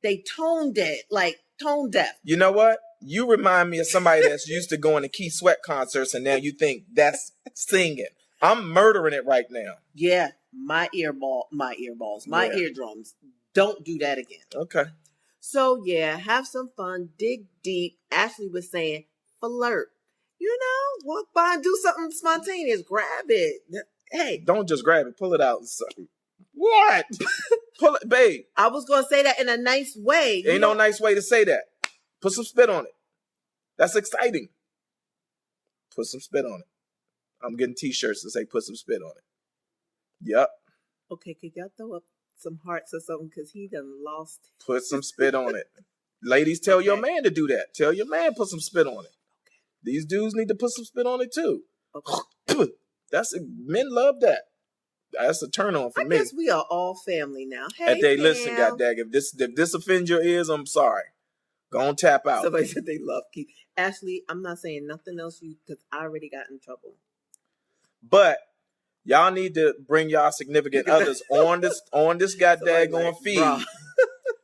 B: they tone deaf.
A: You know what? You remind me of somebody that's used to going to Keith Sweat concerts, and now you think that's singing. I'm murdering it right now.
B: Yeah. My earballs, my eardrums. Don't do that again.
A: Okay.
B: So yeah, have some fun, dig deep. Ashley was saying, flirt. Walk by and do something spontaneous. Grab it. Hey.
A: Don't just grab it. Pull it out and What? Pull it, babe.
B: I was gonna say that in a nice way.
A: Ain't no nice way to say that. Put some spit on it. That's exciting. Put some spit on it. I'm getting t-shirts that say put some spit on it. Yep.
B: Okay, could y'all throw up some hearts or something? Because he done lost.
A: Put some spit on it. Ladies, tell your man to do that. Tell your man put some spit on it. These dudes need to put some spit on it too.
B: Okay.
A: Men love that. That's a turn on for me.
B: I guess we are all family now. Hey,
A: listen, goddag, if this offends your ears, I'm sorry. Go on, tap out.
B: Somebody said they love Keith. Ashley, I'm not saying nothing else because I already got in trouble.
A: But y'all need to bring y'all significant others on this goddaggone feed.
B: Bro.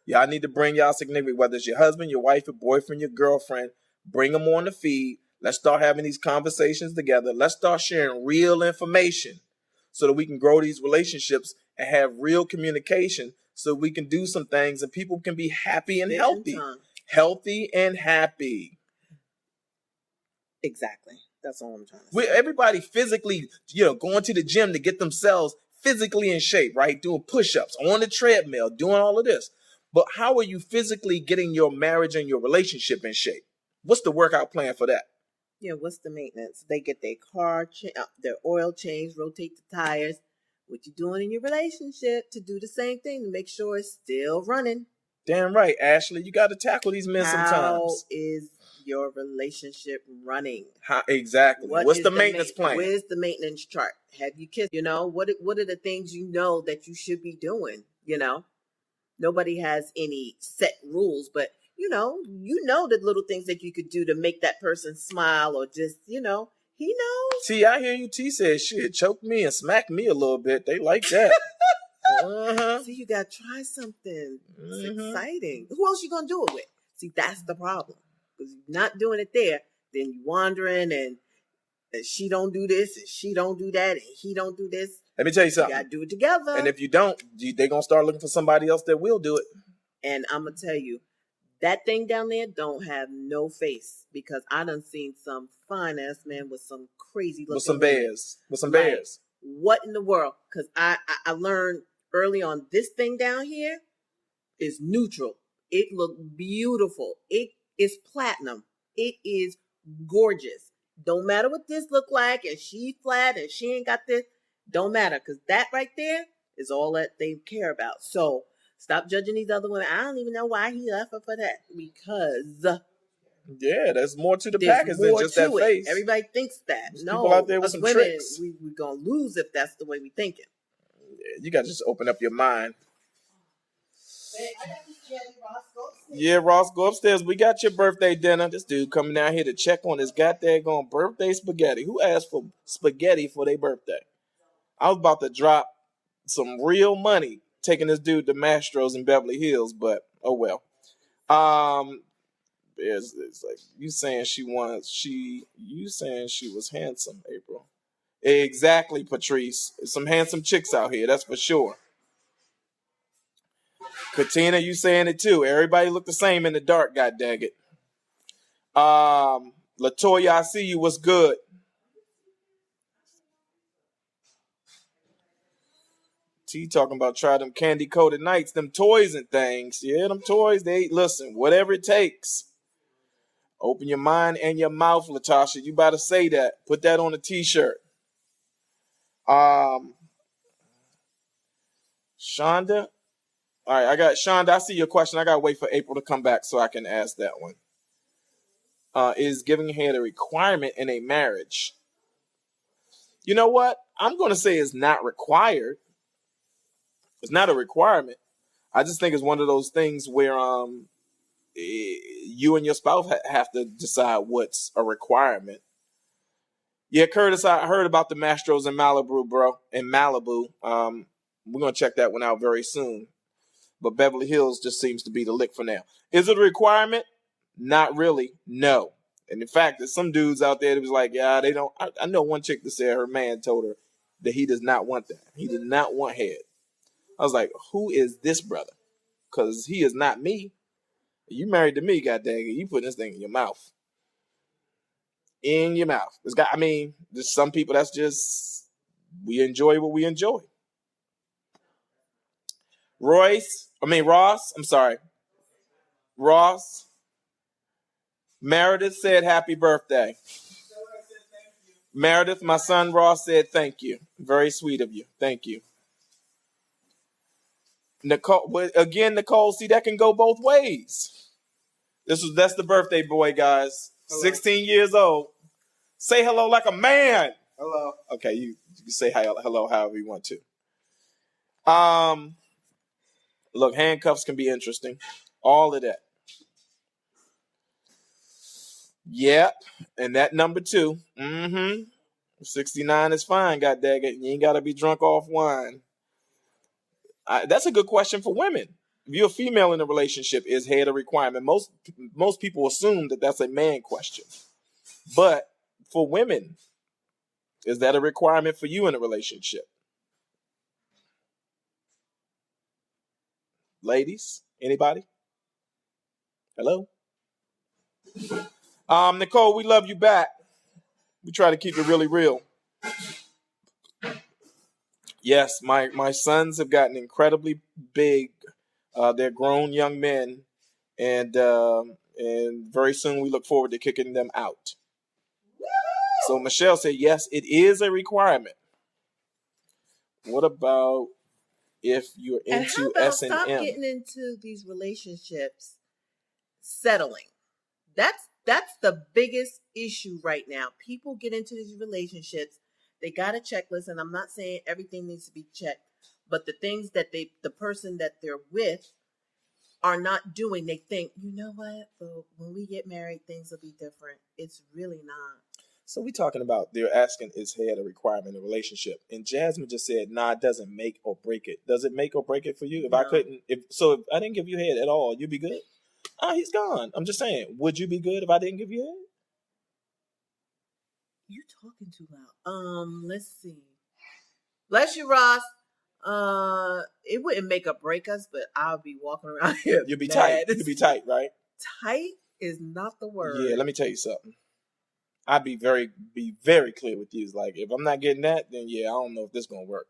A: Y'all need to bring y'all significant, whether it's your husband, your wife, your boyfriend, your girlfriend, bring them on the feed. Let's start having these conversations together. Let's start sharing real information so that we can grow these relationships and have real communication so we can do some things and people can be happy and healthy. Healthy and happy.
B: Exactly. That's all I'm trying to say.
A: Everybody physically, going to the gym to get themselves physically in shape, right? Doing push-ups, on the treadmill, doing all of this. But how are you physically getting your marriage and your relationship in shape? What's the workout plan for that?
B: Yeah, what's the maintenance? They get their car, their oil changed, rotate the tires. What you doing in your relationship to do the same thing to make sure it's still running?
A: Damn right, Ashley. You got to tackle these men sometimes.
B: How is your relationship running?
A: How exactly? What's the maintenance plan?
B: Where's the maintenance chart? Have you kissed? What are the things that you should be doing? Nobody has any set rules, but you know the little things that you could do to make that person smile or just, he knows.
A: T, I hear you. T said, shit, choke me and smack me a little bit. They like that.
B: See, you got to try something. It's exciting. Who else you going to do it with? See, that's the problem. Because you're not doing it there, then you wandering and she don't do this and she don't do that and he don't do this.
A: Let me tell you something.
B: You got to do it together.
A: And if you don't, they're going to start looking for somebody else that will do it.
B: And I'm going to tell you, that thing down there don't have no face because I done seen some fine-ass man with some crazy looking
A: With some bears.
B: What in the world? Because I learned early on, this thing down here is neutral. It looked beautiful. It is platinum. It is gorgeous. Don't matter what this look like and she flat and she ain't got this. Don't matter because that right there is all that they care about. So stop judging these other women. I don't even know why he left her for that. Because
A: there's more to the package than just that face.
B: Everybody thinks that.
A: There's people out there with some
B: women,
A: tricks.
B: We're going to lose if that's the way we thinking.
A: Yeah, you got to just open up your mind. Yeah, Ross, go upstairs. We got your birthday dinner. This dude coming down here to check on his goddamn birthday spaghetti. Who asked for spaghetti for their birthday? I was about to drop some real money taking this dude to Mastro's in Beverly Hills, but oh well. It's like you saying she was handsome, April. Exactly, Patrice. There's some handsome chicks out here, that's for sure. Katina, you saying it too. Everybody look the same in the dark, god dang it. Latoya, I see you. What's good? T talking about try them candy coated nights, them toys and things. Yeah, them toys, listen, whatever it takes. Open your mind and your mouth, Latasha. You about to say that. Put that on a t-shirt. Shonda. All right, I got Shonda. I see your question. I got to wait for April to come back so I can ask that one. Is giving head a requirement in a marriage? You know what? I'm going to say it's not required. It's not a requirement. I just think it's one of those things where you and your spouse have to decide what's a requirement. Yeah, Curtis, I heard about the Mastros in Malibu, bro. In Malibu. We're going to check that one out very soon. But Beverly Hills just seems to be the lick for now. Is it a requirement? Not really. No. And in fact, there's some dudes out there that was like, yeah, they don't. I know one chick that said her man told her that he does not want that. He does not want head. I was like, who is this brother? Because he is not me. You married to me, goddamn it. You put this thing in your mouth. In your mouth. There's some people that's just, we enjoy what we enjoy. Ross. I'm sorry. Ross. Meredith said happy birthday. Meredith, my son Ross said thank you. Very sweet of you. Thank you. Nicole, see, that can go both ways. That's the birthday boy, guys. Hello. 16 years old. Say hello like a man. Hello. Okay, you can say hello however you want to. Look, handcuffs can be interesting. All of that. Yep. And that number 2. 69 is fine, goddaggit. You ain't got to be drunk off wine. That's a good question for women. If you're a female in a relationship, is head a requirement? Most people assume that that's a man question. But for women, is that a requirement for you in a relationship? Ladies, anybody? Hello? Nicole, we love you back. We try to keep it really real. Yes, my sons have gotten incredibly big. They're grown young men, and very soon we look forward to kicking them out. So Michelle said, yes, it is a requirement. What about if you're into S&M?
B: Stop getting into these relationships settling. That's the biggest issue right now. People get into these relationships. They got a checklist, and I'm not saying everything needs to be checked, but the things that the person that they're with are not doing, they think, you know what? Well, when we get married, things will be different. It's really not.
A: So we talking about, they're asking, is head a requirement in a relationship? And Jasmine just said, nah, it doesn't make or break it. Does it make or break it for you? If I didn't give you head at all, you'd be good? He's gone. I'm just saying, would you be good if I didn't give you head?
B: You're talking too loud. Let's see. Bless you, Ross. It wouldn't make or break us, but I'll be walking around here.
A: You'll be tight. You'll be tight, right?
B: Tight is not the word.
A: Yeah, let me tell you something. I'd be very clear with you. It's like, if I'm not getting that, then yeah, I don't know if this is gonna work.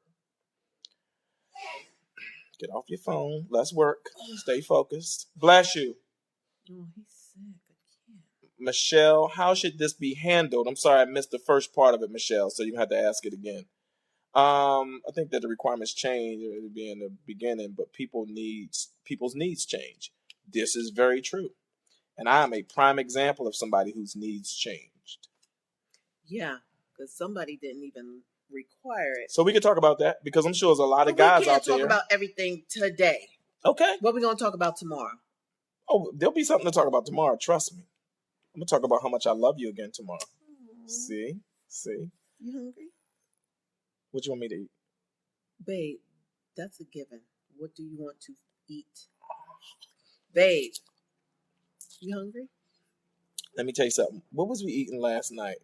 A: Get off your phone. Let's work. Stay focused. Bless you.
B: Oh, he's sick. I can't.
A: Michelle, how should this be handled? I'm sorry I missed the first part of it, Michelle, so you have to ask it again. I think that the requirements change. It would be in the beginning, but people's needs change. This is very true. And I am a prime example of somebody whose needs changed.
B: Yeah, because somebody didn't even require it.
A: So we could talk about that, because I'm sure there's a lot of guys out there.
B: We can't talk about everything today.
A: Okay.
B: What are we going to talk about tomorrow?
A: Oh, there'll be something to talk about tomorrow. Trust me. I'm going to talk about how much I love you again tomorrow. Aww. See?
B: You hungry?
A: What you want me to eat?
B: Babe, that's a given. What do you want to eat? Babe, you hungry?
A: Let me tell you something. What was we eating last night?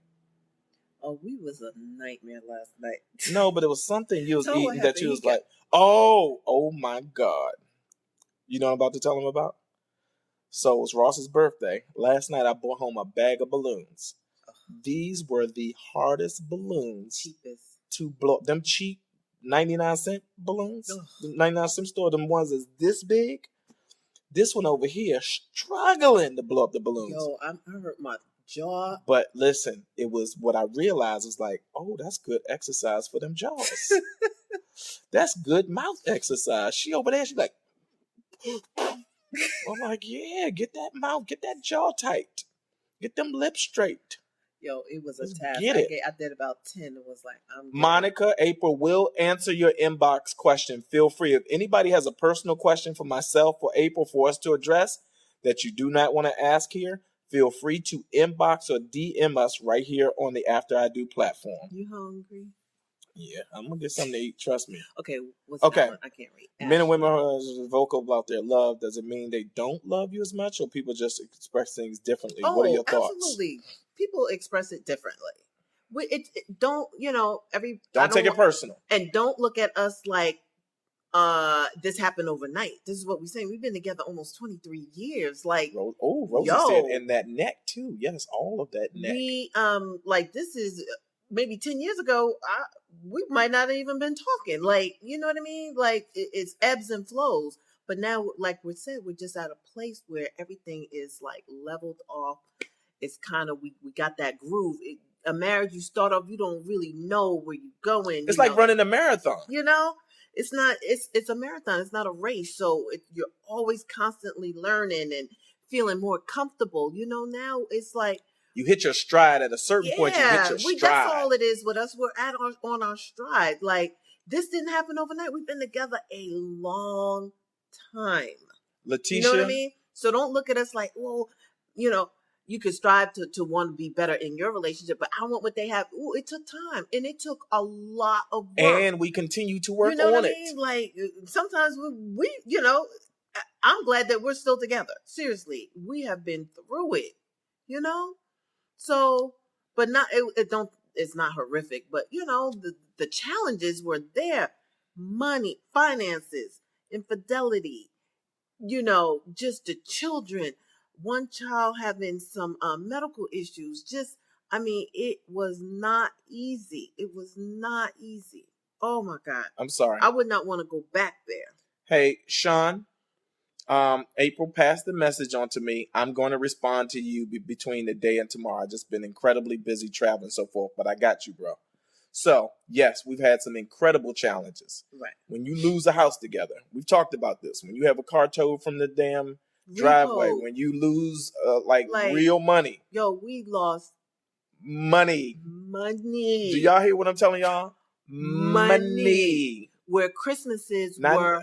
B: Oh, we was a nightmare last night.
A: No, but it was something you was eating that you was like, oh my God. You know what I'm about to tell him about? So it was Ross's birthday. Last night I brought home a bag of balloons. These were the hardest balloons.
B: Cheapest.
A: To blow. Them cheap 99-cent balloons. The 99-cent store, them ones that's this big. This one over here struggling to blow up the balloons.
B: Yo, I hurt my jaw.
A: But listen, it was what I realized was like, oh, that's good exercise for them jaws. That's good mouth exercise. She over there, she's like, I'm like, yeah, get that mouth, get that jaw tight. Get them lips straight.
B: Yo, it was a task. I did about 10. It was like,
A: Monica, April will answer your inbox question. Feel free. If anybody has a personal question for myself or April for us to address that you do not want to ask here, feel free to inbox or DM us right here on the After I Do platform.
B: You hungry?
A: Yeah, I'm going to get something to eat. Trust me.
B: Okay.
A: Okay.
B: I can't read.
A: Men and women are vocal about their love. Does it mean they don't love you as much, or people just express things differently? What are your thoughts?
B: Absolutely. People express it differently. Don't
A: take it personal.
B: And don't look at us like this happened overnight. This is what we're saying. We've been together almost 23 years. Like,
A: Rosie said, and that neck too. Yes, all of that neck.
B: We this is maybe 10 years ago. we might not have even been talking. Like, you know what I mean? Like it's ebbs and flows. But now, like we said, we're just at a place where everything is like leveled off. It's kind of, we got that groove. A marriage, you start off, you don't really know where you're going.
A: It's like running a marathon.
B: You know, it's not. It's a marathon. It's not a race. So you're always constantly learning and feeling more comfortable. You know, now it's like
A: you hit your stride at a certain point. You hit your stride.
B: That's all it is with us. We're on our stride. Like this didn't happen overnight. We've been together a long time.
A: Letitia,
B: you know what I mean? So don't look at us like, well, you know, you could strive to want to be better in your relationship, but I want what they have. Ooh, it took time, and it took a lot of work.
A: And we continue to work
B: you know
A: on
B: what I
A: it.
B: mean? Like sometimes we, you know, I'm glad that we're still together. Seriously, we have been through it, you know. So, but not it don't. It's not horrific, but you know, the challenges were there: money, finances, infidelity. You know, just the children. One child having some medical issues. Just, I mean, it was not easy. It was not easy. Oh my God.
A: I'm sorry.
B: I would not want to go back there.
A: Hey, Sean, April passed the message on to me. I'm going to respond to you between the day and tomorrow. I've just been incredibly busy traveling and so forth, but I got you, bro. So, yes, we've had some incredible challenges.
B: Right.
A: When you lose a house together, we've talked about this. When you have a car towed from the damn driveway, when you lose like real money.
B: Yo, we lost
A: money. Do y'all hear what I'm telling y'all? Money.
B: Where Christmases were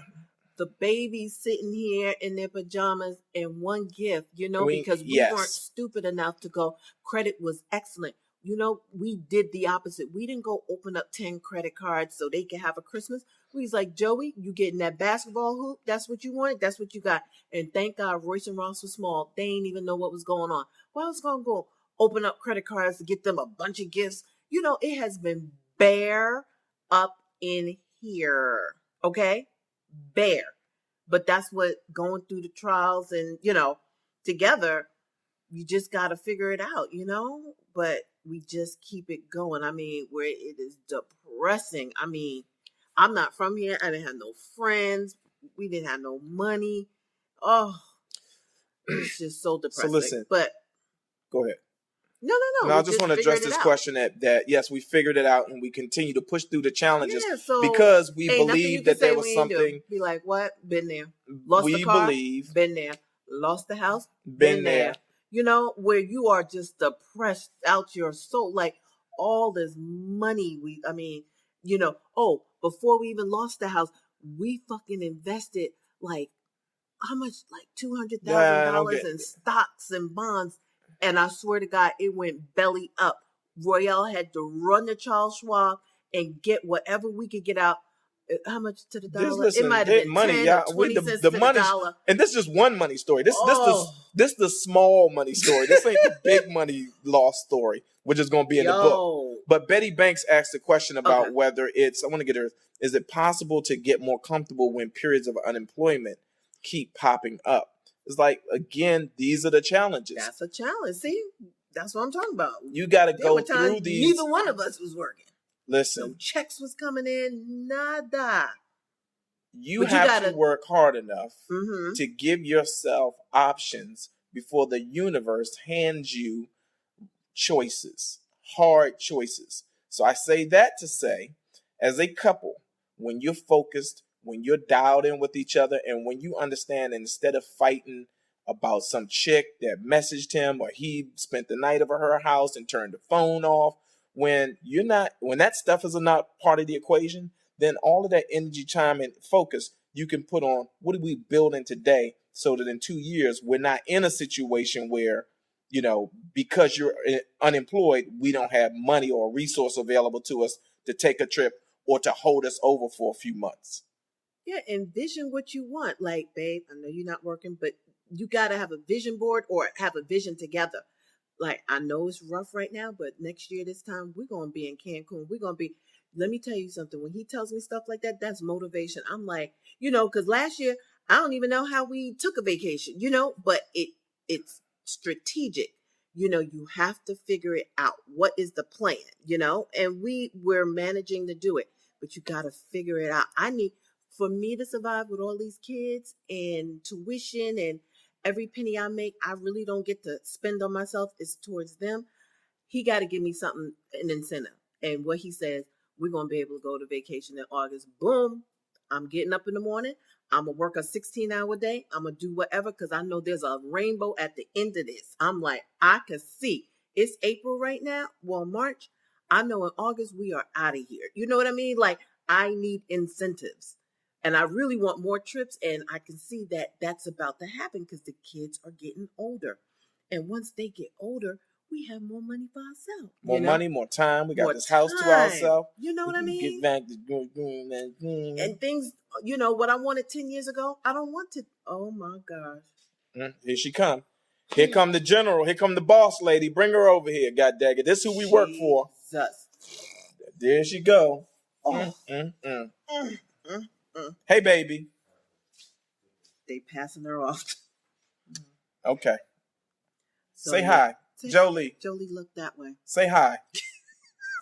B: the babies sitting here in their pajamas and one gift, you know, because we weren't stupid enough to go, credit was excellent. You know, we did the opposite. We didn't go open up 10 credit cards so they could have a Christmas. We was like, Joey, you getting that basketball hoop? That's what you wanted? That's what you got. And thank God Royce and Ross was small. They ain't even know what was going on. Well, I was going to go open up credit cards to get them a bunch of gifts. You know, it has been bare up in here. Okay? Bare. But that's what going through the trials and, you know, together, you just got to figure it out, you know? But we just keep it going. I mean, where it is depressing. I mean, I'm not from here. I didn't have no friends. We didn't have no money. Oh, it's just so depressing.
A: So listen,
B: but
A: go ahead.
B: No.
A: I just want to address this question that yes, we figured it out and we continue to push through the challenges because we believe that there was something.
B: Be like, what? Been there. Lost the car? Been there. Lost the house?
A: Been there.
B: You know, where you are just depressed out your soul, like all this money. I mean, you know, before we even lost the house, we fucking invested like how much? Like $200,000 in stocks and bonds. And I swear to God, it went belly up. Royale had to run to Charles Schwab and get whatever we could get out. How much to the dollar? It might have been money, 10 or 20 cents to the dollar.
A: And this is just one money story. This the small money story. This ain't the big money loss story, which is going to be in the book. But Betty Banks asked a question about whether it's, I want to get her, is it possible to get more comfortable when periods of unemployment keep popping up? It's like, again, these are the challenges.
B: That's a challenge. See, that's what I'm talking about.
A: You got to go through these.
B: Neither one of us was working.
A: Listen.
B: No checks was coming in, nada.
A: You have to work hard enough to give yourself options before the universe hands you choices, hard choices. So I say that to say, as a couple, when you're focused, when you're dialed in with each other, and when you understand, instead of fighting about some chick that messaged him or he spent the night over her house and turned the phone off, when that stuff is not part of the equation, then all of that energy, time, and focus you can put on what are we building today, so that in 2 years we're not in a situation where, you know, because you're unemployed, we don't have money or resource available to us to take a trip or to hold us over for a few months.
B: Yeah, envision what you want. Like, babe, I know you're not working, but you got to have a vision board or have a vision together. Like, I know it's rough right now, but next year this time, we're going to be in Cancun. We're going to be, let me tell you something. When he tells me stuff like that, that's motivation. I'm like, you know, because last year, I don't even know how we took a vacation, you know, but it's strategic. you have to figure it out. What is the plan? And we're managing to do it, but you got to figure it out. For me to survive with all these kids and tuition and every penny I make, I really don't get to spend on myself. It's towards them. He got to give me something, an incentive. And what he says, we're going to be able to go to vacation in August. Boom. I'm getting up in the morning. I'm going to work a 16-hour day. I'm going to do whatever because I know there's a rainbow at the end of this. I'm like, I can see. It's April right now. Well, March. I know in August we are out of here. You know what I mean? Like, I need incentives. And I really want more trips. And I can see that that's about to happen because the kids are getting older. And once they get older, we have more money for ourselves.
A: More money, more time. We got more this house to ourselves.
B: You know what I mean?
A: Get back to
B: and things, what I wanted 10 years ago, I don't want to. Oh my gosh.
A: Here she come. Here come the general. Here come the boss lady. Bring her over here, god dang it. This is who we work for. There she go. Oh. Hey, baby.
B: They passing her off.
A: Okay. So, say hi. Jolie.
B: Jolie, look that way.
A: Say hi.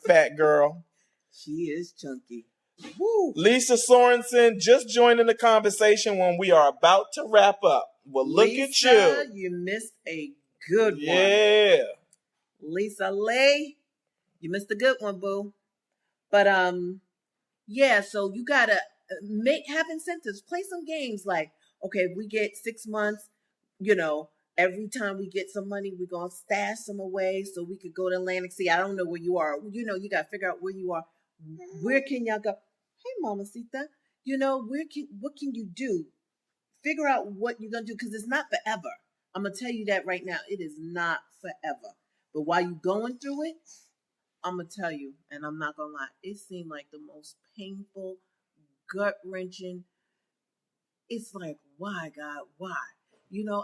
A: Fat girl.
B: She is chunky.
A: Woo. Lisa Sorensen just joining the conversation when we are about to wrap up. Well, look at you.
B: You missed a good one.
A: Yeah.
B: Lisa Lay, you missed a good one, boo. But yeah, so you gotta have incentives. Play some games like, okay, if we get 6 months, every time we get some money, we're going to stash some away so we could go to Atlantic City. I don't know where you are. You got to figure out where you are. Where can y'all go? Hey, Mamacita, what can you do? Figure out what you're going to do because it's not forever. I'm going to tell you that right now. It is not forever. But while you're going through it, I'm going to tell you, and I'm not going to lie, it seemed like the most painful, gut-wrenching. It's like, why, God, why?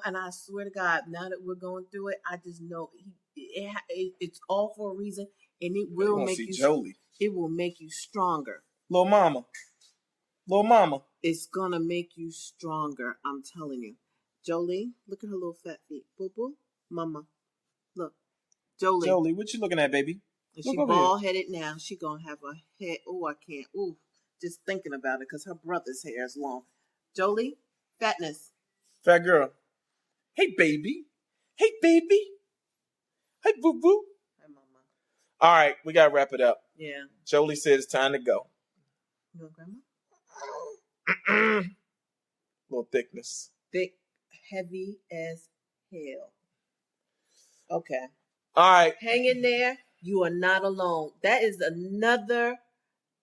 B: And I swear to God, now that we're going through it, I just know it's all for a reason, and it will make you. Jolie. It will make you stronger.
A: Little mama.
B: It's gonna make you stronger. I'm telling you, Jolie. Look at her little fat feet. Boo boo, mama. Look, Jolie.
A: Jolie, what you looking at, baby?
B: And she bald headed now. She gonna have a head. Oh, I can't. Ooh, just thinking about it because her brother's hair is long. Jolie, fatness.
A: Fat girl. Hey, baby. Hey, baby. Hey, boo-boo.
B: Hi, mama.
A: All right, we got to wrap it up.
B: Yeah.
A: Jolie said it's time to go.
B: You know, Grandma?
A: Little thickness.
B: Thick, heavy as hell. Okay.
A: All right.
B: Hang in there. You are not alone. That is another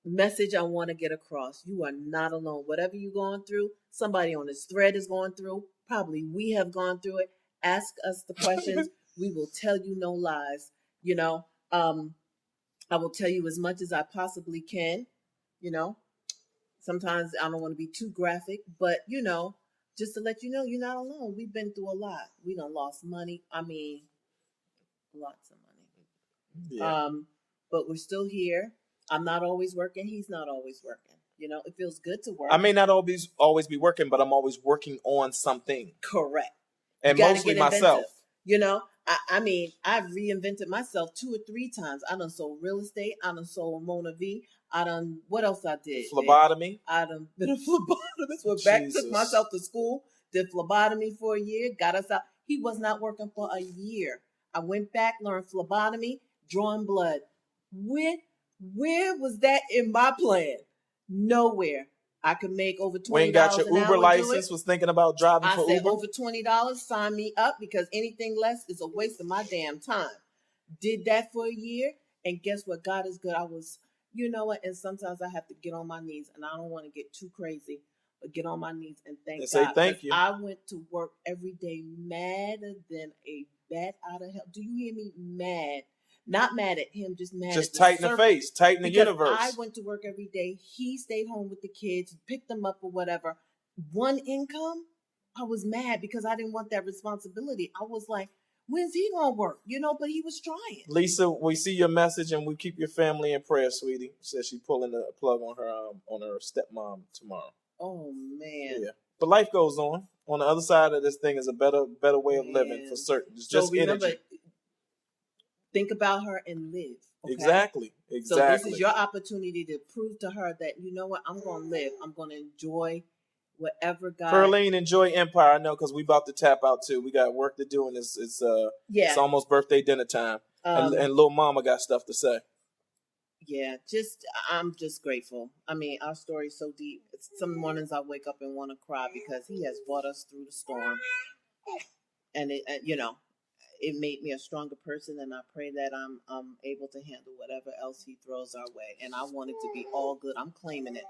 B: message I want to get across. You are not alone. Whatever you're going through, somebody on this thread is going through. Probably we have gone through it. Ask us the questions. We will tell you no lies. I will tell you as much as I possibly can. Sometimes I don't want to be too graphic, but just to let you know, you're not alone. We've been through a lot. We done lost money. I mean, lots of money. Yeah. But we're still here. I'm not always working. He's not always working. It feels good to work.
A: I may not always be working, but I'm always working on something.
B: Correct.
A: And mostly myself.
B: I mean, I've reinvented myself 2 or 3 times. I done sold real estate. I done sold Mona V. What else I did?
A: Phlebotomy.
B: I done been a phlebotomist. Went back, took myself to school, did phlebotomy for a year, got us out. He was not working for a year. I went back, learned phlebotomy, drawing blood. Where was that in my plan? Nowhere. I could make over $20
A: When got your Uber license, was thinking about driving for Uber?
B: I said over $20, sign me up because anything less is a waste of my damn time. Did that for a year, and guess what? God is good. I was, and sometimes I have to get on my knees, and I don't want to get too crazy, but get on my knees and thank God.
A: Say thank you.
B: I went to work every day madder than a bat out of hell. Do you hear me? Mad. Not mad at him, just mad
A: just
B: at
A: tighten the face, tighten the universe.
B: I went to work every day. He stayed home with the kids, picked them up or whatever. One income, I was mad because I didn't want that responsibility. I was like, when's he gonna work? But he was trying.
A: Lisa, we see your message and we keep your family in prayer, sweetie. Says she's pulling the plug on her stepmom tomorrow.
B: Oh man.
A: Yeah. But life goes on. On the other side of this thing is a better way of living for certain. It's just energy.
B: think about her and live. Okay?
A: Exactly.
B: So this
A: Exactly.
B: is your opportunity to prove to her that, you know what, I'm going to live. I'm going to enjoy whatever God.
A: Pearline, enjoy Empire. I know, because we about to tap out too. We got work to do, and it's
B: Yeah.
A: almost birthday dinner time. And little mama got stuff to say.
B: Yeah, I'm just grateful. I mean, our story is so deep. Some mornings I wake up and want to cry because he has brought us through the storm, and it made me a stronger person. And I pray that I'm able to handle whatever else he throws our way. And I want it to be all good. I'm claiming it.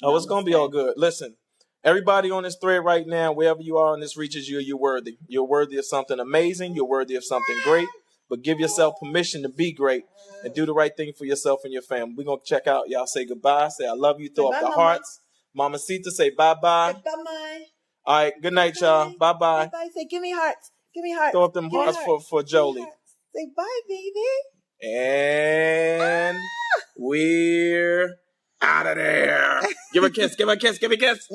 A: Oh, it's gonna be all good. Listen, everybody on this thread right now, wherever you are and this reaches you, you're worthy. You're worthy of something amazing. You're worthy of something great. But give yourself permission to be great and do the right thing for yourself and your family. We're going to check out. Y'all say goodbye. Say I love you. Throw up the hearts. Mamacita, say bye-bye.
B: Say bye-bye.
A: All right. Good night, y'all. Bye-bye.
B: Bye-bye. Say give me hearts. Give me hearts.
A: Throw up them hearts for Jolie.
B: Say bye, baby.
A: And we're out of there. Give her a kiss. Give her a kiss. Give her a kiss.